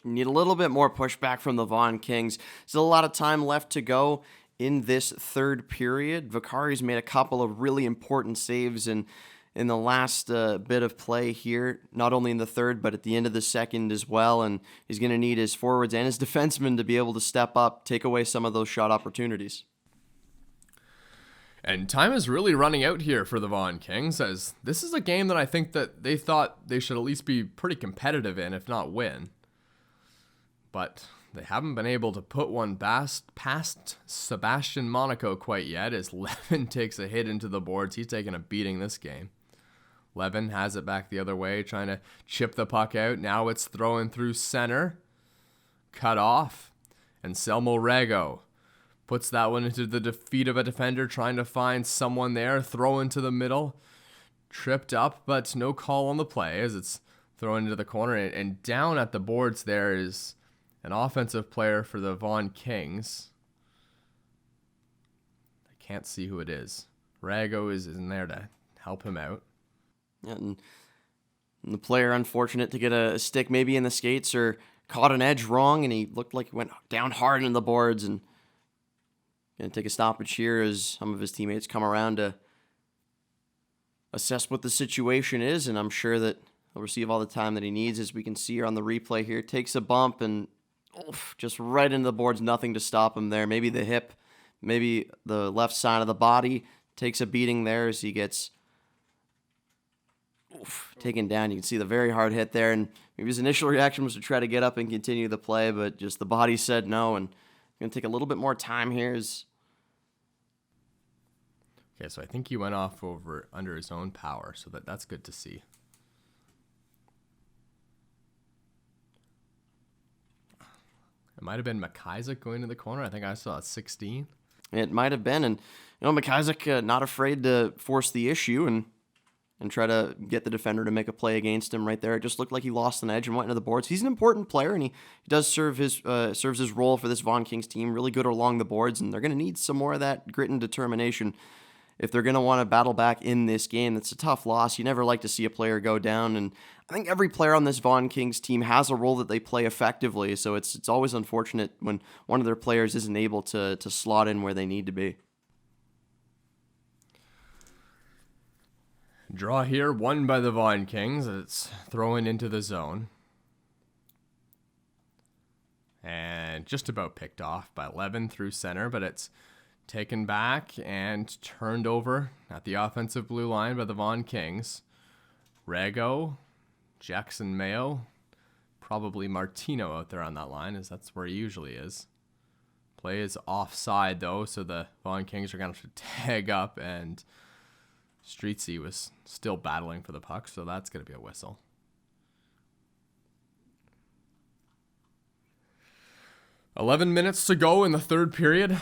Need a little bit more pushback from the Vaughan Kings. Still a lot of time left to go in this third period. Vaccari's made a couple of really important saves in the last bit of play here, not only in the third, but at the end of the second as well. And he's going to need his forwards and his defensemen to be able to step up, take away some of those shot opportunities. And time is really running out here for the Vaughan Kings, as this is a game that I think that they thought they should at least be pretty competitive in, if not win. But they haven't been able to put one past Sebastian Monaco quite yet, as Levin takes a hit into the boards. He's taking a beating this game. Levin has it back the other way, trying to chip the puck out. Now it's thrown through center. Cut off. And Selmo Rego puts that one into the defeat of a defender, trying to find someone there. Throw into the middle. Tripped up, but no call on the play as it's thrown into the corner. And down at the boards there is an offensive player for the Vaughan Kings. I can't see who it is. Rago is in there to help him out. Yeah, and the player unfortunate to get a stick maybe in the skates or caught an edge wrong, and he looked like he went down hard into the boards, and going to take a stoppage here as some of his teammates come around to assess what the situation is, and I'm sure that he'll receive all the time that he needs. As we can see here on the replay here, takes a bump and just right into the boards, nothing to stop him there. Maybe the hip, maybe the left side of the body, takes a beating there as he gets taken down. You can see the very hard hit there, and maybe his initial reaction was to try to get up and continue the play, but just the body said no, and going to take a little bit more time here. Okay, so I think he went off over under his own power, so that's good to see. It might have been McIsaac going to the corner. I think I saw 16. It might have been, and McIsaac not afraid to force the issue and try to get the defender to make a play against him right there. It just looked like he lost an edge and went into the boards. He's an important player, and he does serves his role for this Vaughan Kings team. Really good along the boards, and they're going to need some more of that grit and determination if they're going to want to battle back in this game. That's a tough loss. You never like to see a player go down, and I think every player on this Vaughan Kings team has a role that they play effectively, so it's always unfortunate when one of their players isn't able to slot in where they need to be. Draw here, won by the Vaughan Kings. It's thrown into the zone. And just about picked off by Levin through center, but it's taken back and turned over at the offensive blue line by the Vaughan Kings. Rago, Jackson Mayo, probably Martino out there on that line, as that's where he usually is. Play is offside, though, so the Vaughan Kings are going to have to tag up, and Streetsy was still battling for the puck, so that's going to be a whistle. $11 minutes to go in the third period.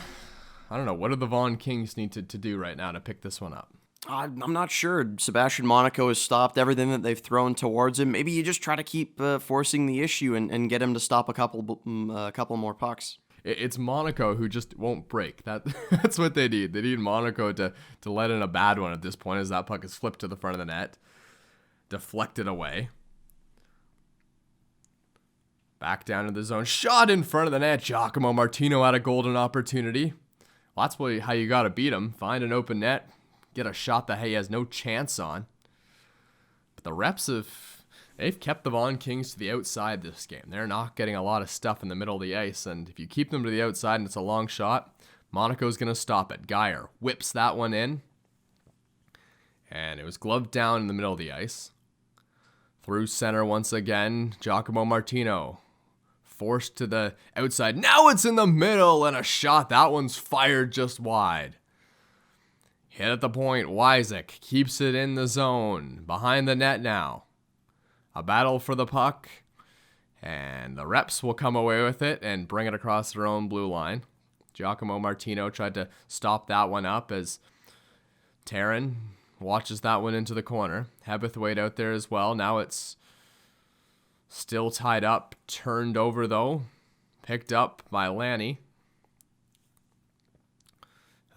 I don't know. What do the Vaughan Kings need to do right now to pick this one up? I'm not sure. Sebastian Monaco has stopped everything that they've thrown towards him. Maybe you just try to keep forcing the issue and get him to stop a couple more pucks. It's Monaco who just won't break. That's what they need. They need Monaco to let in a bad one at this point, as that puck is flipped to the front of the net, deflected away. Back down to the zone. Shot in front of the net. Giacomo Martino had a golden opportunity. Well, that's how you got to beat him. Find an open net. Get a shot that he has no chance on. But the Reps they've kept the Vaughan Kings to the outside this game. They're not getting a lot of stuff in the middle of the ice, and if you keep them to the outside and it's a long shot, Monaco's going to stop it. Geyer whips that one in, and it was gloved down in the middle of the ice. Through center once again, Giacomo Martino forced to the outside. Now it's in the middle, and a shot. That one's fired just wide. Hit at the point. Wyzek keeps it in the zone. Behind the net now. A battle for the puck, and the Reps will come away with it and bring it across their own blue line. Giacomo Martino tried to stop that one up as Theron watches that one into the corner. Hebethwaite out there as well. Now it's still tied up, turned over though, picked up by Lanny.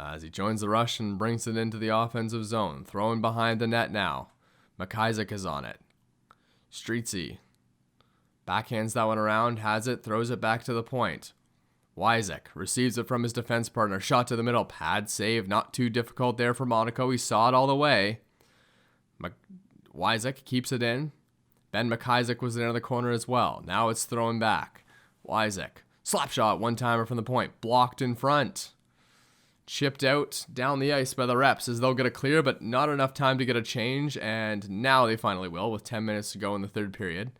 As he joins the rush and brings it into the offensive zone. Throwing behind the net now. McIsaac is on it. Streetsy backhands that one around, has it, throws it back to the point. Wyzek receives it from his defense partner. Shot to the middle. Pad save. Not too difficult there for Monaco. He saw it all the way. Wyzek keeps it in. Ben McIsaac was in the corner as well. Now it's thrown back. Wyzek. Slap shot. One-timer from the point. Blocked in front. Chipped out down the ice by the Reps as they'll get a clear, but not enough time to get a change. And now they finally will with 10 minutes to go in the third period.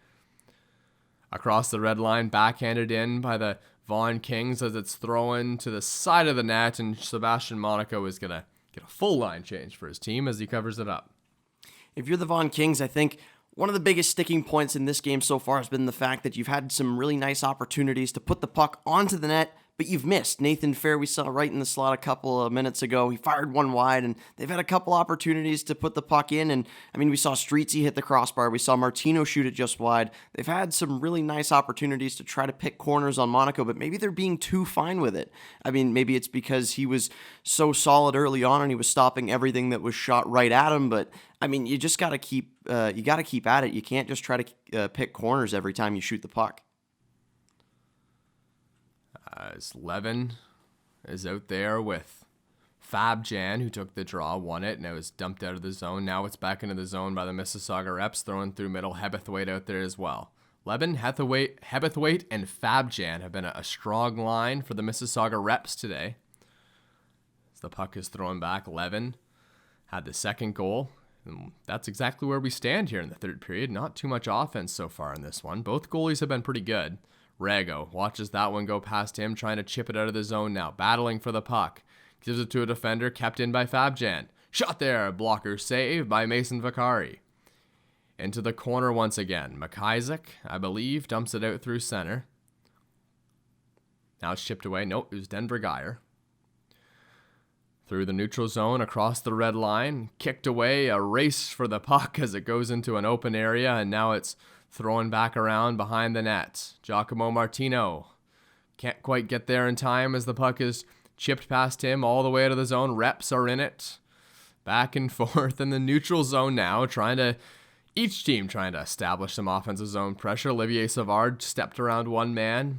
Across the red line. Backhanded in by the Vaughan Kings as it's thrown to the side of the net, and Sebastian Monaco is going to get a full line change for his team as he covers it up. If you're the Vaughan Kings, I think one of the biggest sticking points in this game so far has been the fact that you've had some really nice opportunities to put the puck onto the net, but you've missed. Nathan Fair, we saw right in the slot a couple of minutes ago. He fired one wide, and they've had a couple opportunities to put the puck in. And I mean, we saw Streetsy hit the crossbar. We saw Martino shoot it just wide. They've had some really nice opportunities to try to pick corners on Monaco, but maybe they're being too fine with it. I mean, maybe it's because he was so solid early on and he was stopping everything that was shot right at him. But I mean, you just got to keep at it. You can't just try to pick corners every time you shoot the puck. As Levin is out there with Fabjan, who took the draw, won it, and it was dumped out of the zone. Now it's back into the zone by the Mississauga Reps, throwing through middle. Hebethwaite out there as well. Levin, Hebethwaite, and Fabjan have been a strong line for the Mississauga Reps today. As the puck is thrown back, Levin had the second goal. And that's exactly where we stand here in the third period. Not too much offense so far in this one. Both goalies have been pretty good. Rago watches that one go past him, trying to chip it out of the zone now. Battling for the puck. Gives it to a defender, kept in by Fabjan. Shot there, blocker save by Mason Vaccari. Into the corner once again. McIsaac, I believe, dumps it out through center. Now it's chipped away. Nope, it was Denver Geyer. Through the neutral zone, across the red line. Kicked away, a race for the puck as it goes into an open area, and now it's thrown back around behind the net. Giacomo Martino can't quite get there in time as the puck is chipped past him all the way out of the zone. Reps are in it. Back and forth in the neutral zone now, each team trying to establish some offensive zone pressure. Olivier Savard stepped around one man.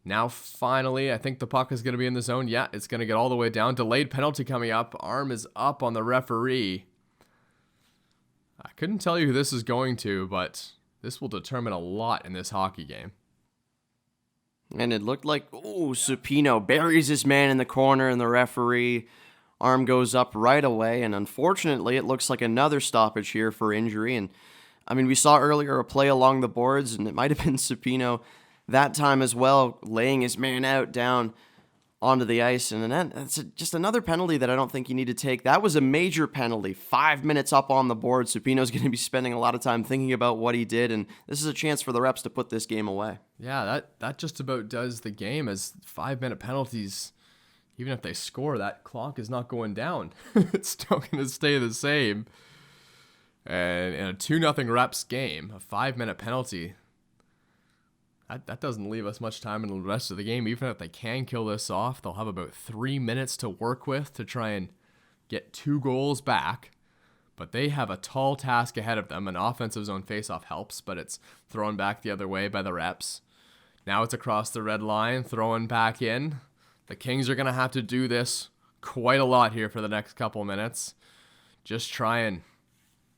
Now finally, I think the puck is going to be in the zone. Yeah, it's going to get all the way down. Delayed penalty coming up. Arm is up on the referee. I couldn't tell you who this is going to, but this will determine a lot in this hockey game. And it looked like, Supino buries his man in the corner, and the referee arm goes up right away. And unfortunately, it looks like another stoppage here for injury. And I mean, we saw earlier a play along the boards, and it might have been Supino that time as well, laying his man out down onto the ice. And then that's just another penalty that I don't think you need to take. That was a major penalty. 5 minutes up on the board. Supino's going to be spending a lot of time thinking about what he did, and this is a chance for the Reps to put this game away. Yeah, that just about does the game, as 5-minute penalties, even if they score, that clock is not going down. It's still going to stay the same. And in a 2-0 Reps game, a 5-minute penalty, that doesn't leave us much time in the rest of the game. Even if they can kill this off, they'll have about 3 minutes to work with to try and get 2 goals back. But they have a tall task ahead of them. An offensive zone faceoff helps, but it's thrown back the other way by the Reps. Now it's across the red line, thrown back in. The Kings are going to have to do this quite a lot here for the next couple minutes. Just try and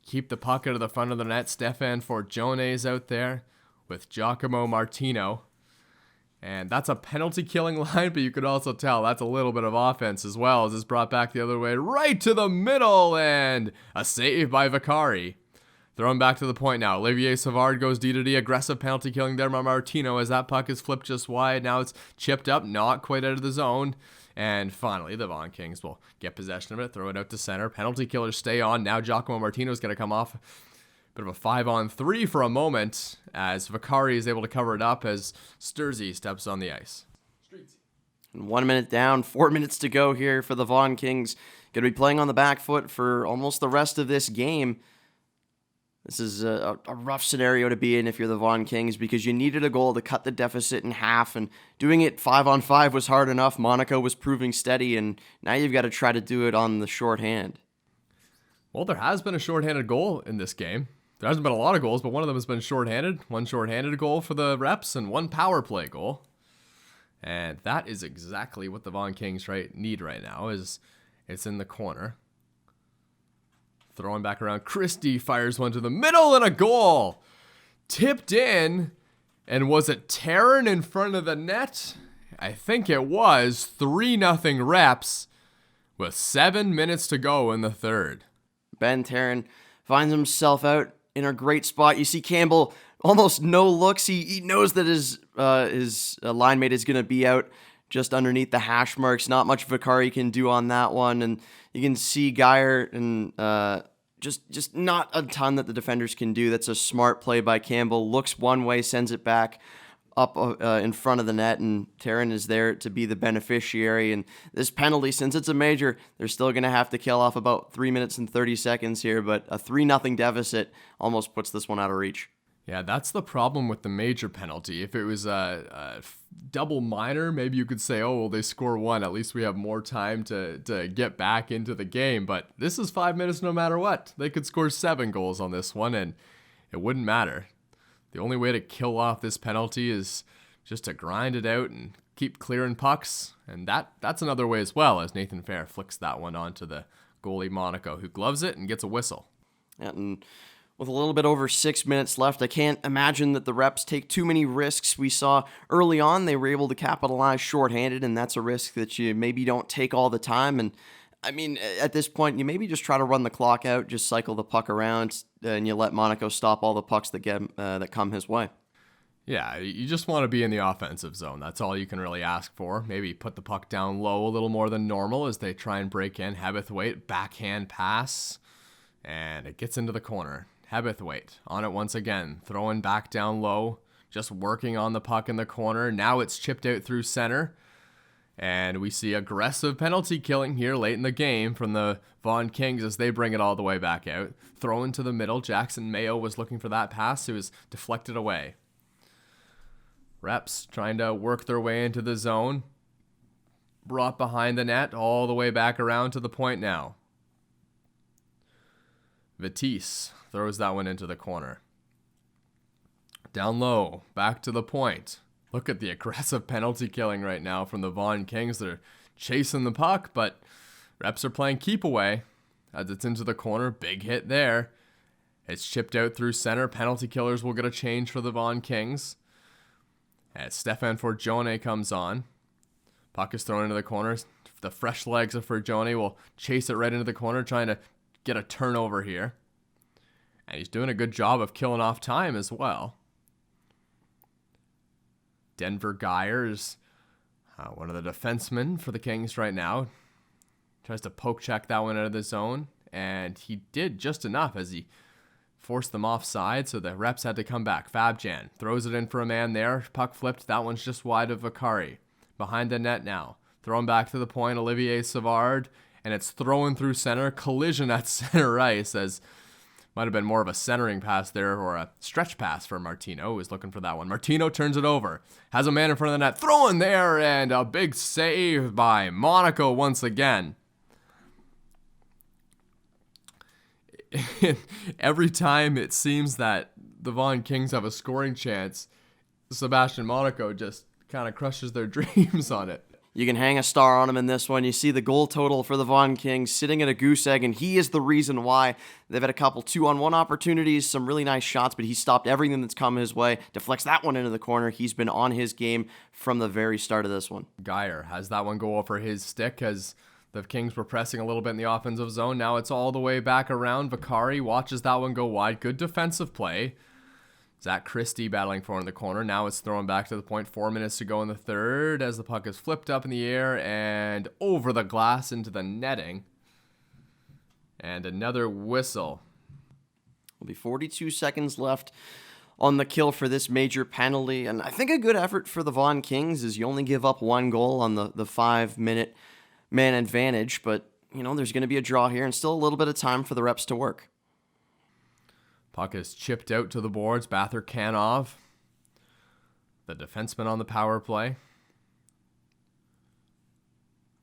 keep the puck out of the front of the net. Stefan Forgione's out there with Giacomo Martino. And that's a penalty-killing line, but you could also tell that's a little bit of offense as well, as it's brought back the other way, right to the middle, and a save by Vaccari. Thrown back to the point now. Olivier Savard goes D-to-D, aggressive penalty-killing there by Martino as that puck is flipped just wide. Now it's chipped up, not quite out of the zone. And finally, the Vaughan Kings will get possession of it, throw it out to center. Penalty killers stay on. Now Giacomo Martino's going to come off. Bit of a 5-on-3 for a moment as Vaccari is able to cover it up as Sturzy steps on the ice. 1 minute down, 4 minutes to go here for the Vaughan Kings. Going to be playing on the back foot for almost the rest of this game. This is a rough scenario to be in if you're the Vaughan Kings, because you needed a goal to cut the deficit in half, and doing it 5-on-5 was hard enough. Monaco was proving steady, and now you've got to try to do it on the shorthand. Well, there has been a shorthanded goal in this game. There hasn't been a lot of goals, but one of them has been shorthanded. One shorthanded goal for the Reps and one power play goal. And that is exactly what the Vaughan Kings need right now. Is it's in the corner. Throwing back around. Christie fires one to the middle and a goal. Tipped in. And was it Theron in front of the net? I think it was. 3-0 Reps with 7 minutes to go in the third. Ben Theron finds himself out in a great spot. You see Campbell almost no looks. He knows that his line mate is going to be out just underneath the hash marks. Not much Vaccari can do on that one. And you can see Geyer and just not a ton that the defenders can do. That's a smart play by Campbell. Looks one way, sends it back up in front of the net, and Theron is there to be the beneficiary. And this penalty, since it's a major, they're still going to have to kill off about 3 minutes and 30 seconds here, but a 3-0 deficit almost puts this one out of reach. Yeah, that's the problem with the major penalty. If it was a double minor, maybe you could say, oh, well, they score one. At least we have more time to get back into the game. But this is 5 minutes no matter what. They could score 7 goals on this one, and it wouldn't matter. The only way to kill off this penalty is just to grind it out and keep clearing pucks. And that's another way as well, as Nathan Fair flicks that one onto the goalie Monaco, who gloves it and gets a whistle. And with a little bit over 6 minutes left, I can't imagine that the Reps take too many risks. We saw early on they were able to capitalize shorthanded, and that's a risk that you maybe don't take all the time. And I mean, at this point, you maybe just try to run the clock out, just cycle the puck around, and you let Monaco stop all the pucks that come his way. Yeah, you just want to be in the offensive zone. That's all you can really ask for. Maybe put the puck down low a little more than normal as they try and break in. Hebethwaite, backhand pass, and it gets into the corner. Hebethwaite on it once again, throwing back down low, just working on the puck in the corner. Now it's chipped out through center. And we see aggressive penalty killing here late in the game from the Vaughan Kings as they bring it all the way back out. Thrown to the middle. Jackson Mayo was looking for that pass. It was deflected away. Reps trying to work their way into the zone. Brought behind the net all the way back around to the point now. Vitesse throws that one into the corner. Down low. Back to the point. Look at the aggressive penalty killing right now from the Vaughan Kings. They're chasing the puck, but Reps are playing keep away as it's into the corner. Big hit there. It's chipped out through center. Penalty killers will get a change for the Vaughan Kings. As Stefan Forgione comes on. Puck is thrown into the corner. The fresh legs of Forgione will chase it right into the corner, trying to get a turnover here. And he's doing a good job of killing off time as well. Denver Geyer is one of the defensemen for the Kings right now. Tries to poke check that one out of the zone. And he did just enough as he forced them offside. So the Reps had to come back. Fabjan throws it in for a man there. Puck flipped. That one's just wide of Vaccari. Behind the net now. Thrown back to the point. Olivier Savard. And it's thrown through center. Collision at center ice as might have been more of a centering pass there or a stretch pass for Martino, who was looking for that one. Martino turns it over. Has a man in front of the net. Throw in there, and a big save by Monaco once again. Every time it seems that the Vaughan Kings have a scoring chance, Sebastian Monaco just kind of crushes their dreams on it. You can hang a star on him in this one. You see the goal total for the Vaughan Kings sitting at a goose egg, and he is the reason why. They've had a couple 2-on-1 opportunities, some really nice shots, but he stopped everything that's come his way, deflects that one into the corner. He's been on his game from the very start of this one. Geyer has that one go over his stick as the Kings were pressing a little bit in the offensive zone. Now it's all the way back around. Vaccari watches that one go wide. Good defensive play. Zach Christie battling for in the corner. Now it's thrown back to the point. 4 minutes to go in the third as the puck is flipped up in the air and over the glass into the netting. And another whistle. Will be 42 seconds left on the kill for this major penalty. And I think a good effort for the Vaughan Kings is you only give up one goal on the 5-minute man advantage. But, you know, there's going to be a draw here and still a little bit of time for the Reps to work. Puck is chipped out to the boards. Bather-Kanov, the defenseman on the power play.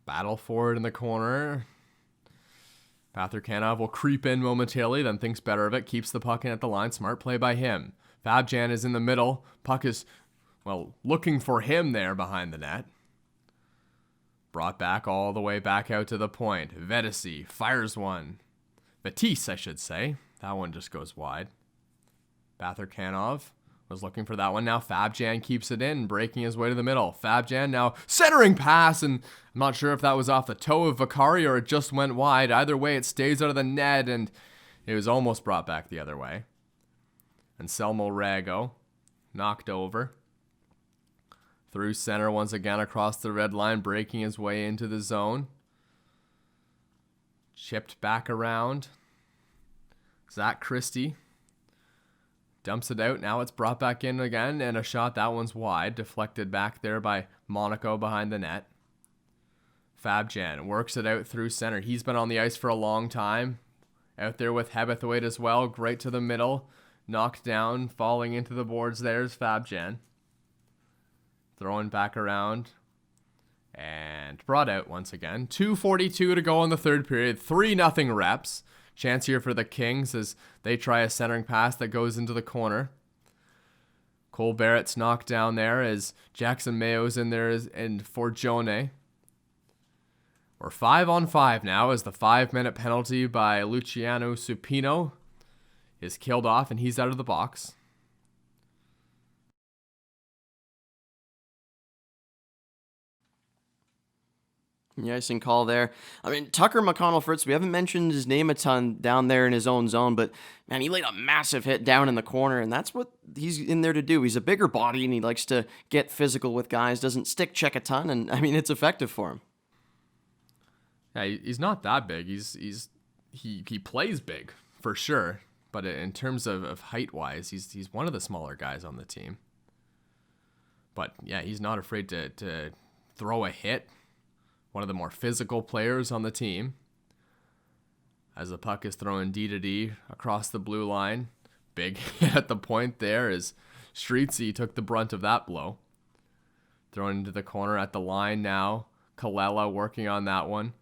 Battle forward in the corner. Bather-Kanov will creep in momentarily, then thinks better of it. Keeps the puck in at the line. Smart play by him. Fabjan is in the middle. Puck is, looking for him there behind the net. Brought back all the way back out to the point. Vetisi fires one. Vettis, I should say. That one just goes wide. Bather-Kanov was looking for that one. Now Fabjan keeps it in, breaking his way to the middle. Fabjan now centering pass, and I'm not sure if that was off the toe of Vaccari or it just went wide. Either way, it stays out of the net, and it was almost brought back the other way. Anselmo Rago knocked over. Through center once again across the red line, breaking his way into the zone. Chipped back around. Zach Christie dumps it out. Now it's brought back in again, and a shot. That one's wide. Deflected back there by Monaco behind the net. Fabjan works it out through center. He's been on the ice for a long time. Out there with Hebethwaite as well. Right to the middle. Knocked down. Falling into the boards. There's Fabjan. Throwing back around. And brought out once again. 2:42 to go in the third period. 3-0 Reps. Chance here for the Kings as they try a centering pass that goes into the corner. Cole Barrett's knocked down there as Jackson Mayo's in there and for Jone. We're 5-on-5 now as the 5-minute penalty by Luciano Supino is killed off and he's out of the box. The icing call there. I mean, Tucker McConnell-Fritz, we haven't mentioned his name a ton down there in his own zone, but man, he laid a massive hit down in the corner, and that's what he's in there to do. He's a bigger body, and he likes to get physical with guys, doesn't stick check a ton, and I mean, it's effective for him. Yeah, he's not that big. He plays big, for sure, but in terms of height-wise, he's one of the smaller guys on the team. But yeah, he's not afraid to throw a hit. One of the more physical players on the team. As the puck is thrown D to D across the blue line. Big hit at the point there as Streetsy took the brunt of that blow. Thrown into the corner at the line now. Kalela working on that one.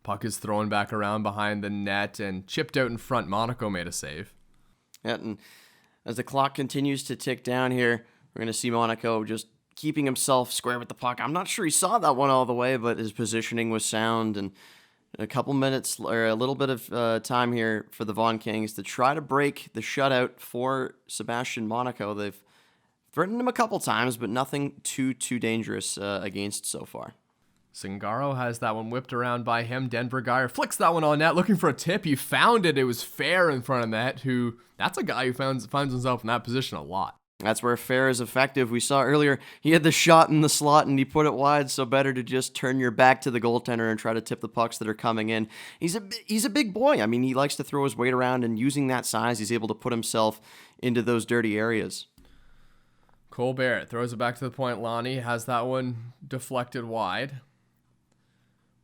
Puck is thrown back around behind the net and chipped out in front. Monaco made a save. Yeah, and as the clock continues to tick down here, we're going to see Monaco just keeping himself square with the puck. I'm not sure he saw that one all the way, but his positioning was sound. And a couple minutes or a little bit of time here for the Vaughan Kings to try to break the shutout for Sebastian Monaco. They've threatened him a couple times, but nothing too dangerous against so far. Zingaro has that one whipped around by him. Denver Geyer flicks that one on net, looking for a tip. He found it. It was Fair in front of net, that's a guy who finds himself in that position a lot. That's where Fair is effective. We saw earlier he had the shot in the slot and he put it wide, so better to just turn your back to the goaltender and try to tip the pucks that are coming in. He's a big boy. I mean, he likes to throw his weight around, and using that size, he's able to put himself into those dirty areas. Cole Barrett throws it back to the point. Lonnie has that one deflected wide.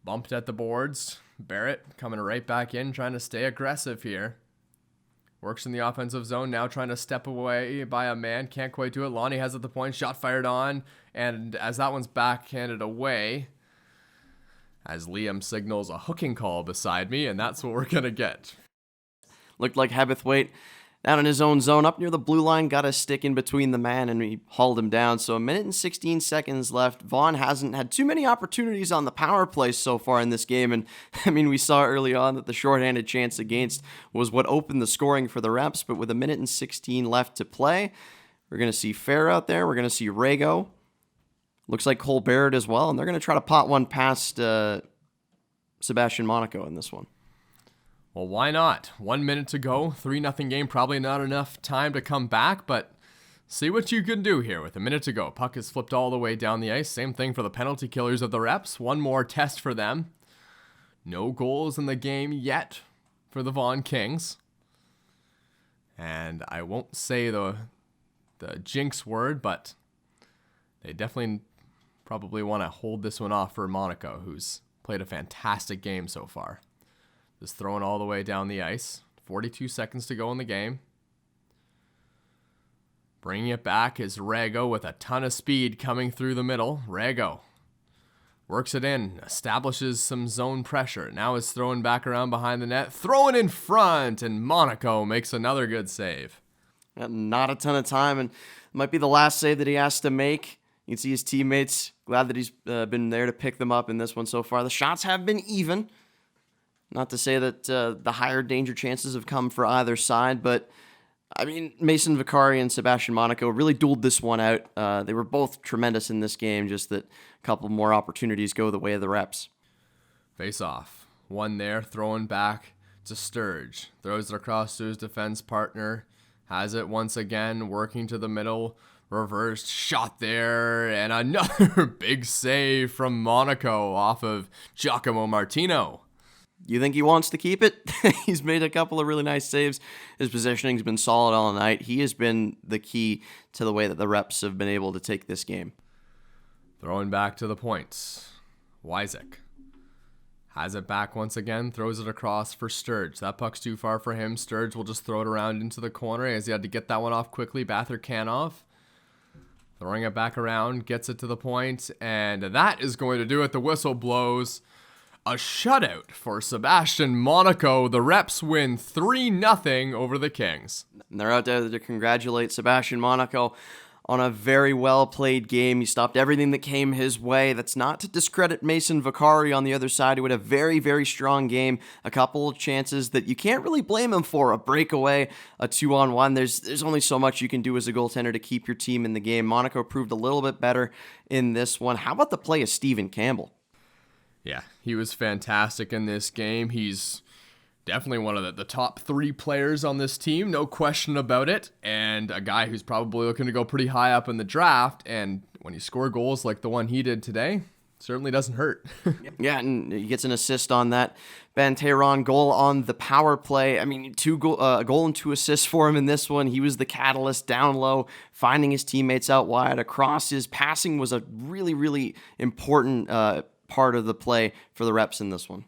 Bumped at the boards. Barrett coming right back in, trying to stay aggressive here. Works in the offensive zone now, trying to step away by a man. Can't quite do it. Lonnie has at the point. Shot fired on. And as that one's backhanded away, as Liam signals a hooking call beside me, and that's what we're going to get. Looked like Hebethwaite down in his own zone up near the blue line, got a stick in between the man, and he hauled him down. So 1 minute and 16 seconds left. Vaughan hasn't had too many opportunities on the power play so far in this game, and I mean, we saw early on that the shorthanded chance against was what opened the scoring for the Reps, but with 1 minute and 16 left to play, we're going to see Fair out there, we're going to see Rago. Looks like Cole Barrett as well, and they're going to try to pot one past Sebastian Monaco in this one. Well, why not? 1 minute to go, 3-0 game, probably not enough time to come back, but see what you can do here with 1 minute to go. Puck is flipped all the way down the ice. Same thing for the penalty killers of the Reps. One more test for them. No goals in the game yet for the Vaughan Kings. And I won't say the jinx word, but they definitely probably want to hold this one off for Monaco, who's played a fantastic game so far. Just throwing all the way down the ice. 42 seconds to go in the game. Bringing it back is Rago with a ton of speed coming through the middle. Rago works it in, establishes some zone pressure. Now is throwing back around behind the net, throwing in front, and Monaco makes another good save. Not a ton of time, and it might be the last save that he has to make. You can see his teammates, glad that he's been there to pick them up in this one so far. The shots have been even. Not to say that the higher danger chances have come for either side, but I mean, Mason Vaccari and Sebastian Monaco really dueled this one out. They were both tremendous in this game, just that a couple more opportunities go the way of the Reps. Face off. One there, throwing back to Sturge. Throws it across to his defense partner. Has it once again, working to the middle. Reversed shot there, and another big save from Monaco off of Giacomo Martino. You think he wants to keep it? He's made a couple of really nice saves. His positioning's been solid all night. He has been the key to the way that the Reps have been able to take this game. Throwing back to the points. Wyzek has it back once again, throws it across for Sturge. That puck's too far for him. Sturge will just throw it around into the corner as he had to get that one off quickly. Bather Canov throwing it back around, gets it to the point, and that is going to do it. The whistle blows. A shutout for Sebastian Monaco. The Reps win 3-0 over the Kings. And they're out there to congratulate Sebastian Monaco on a very well-played game. He stopped everything that came his way. That's not to discredit Mason Vaccari on the other side, who had a very, very strong game. A couple of chances that you can't really blame him for. A breakaway, a 2-on-1. There's only so much you can do as a goaltender to keep your team in the game. Monaco proved a little bit better in this one. How about the play of Stephen Campbell? Yeah, he was fantastic in this game. He's definitely one of the top 3 players on this team, no question about it, and a guy who's probably looking to go pretty high up in the draft, and when you score goals like the one he did today, certainly doesn't hurt. Yeah, and he gets an assist on that Ben Theron goal on the power play. I mean, a goal and 2 assists for him in this one. He was the catalyst down low, finding his teammates out wide. Across his passing was a really, really important part of the play for the Reps in this one.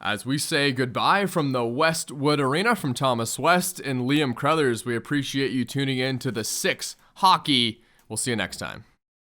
As we say goodbye from the Westwood Arena, from Thomas West and Liam Crothers, we appreciate you tuning in to the 6 Hockey. We'll see you next time.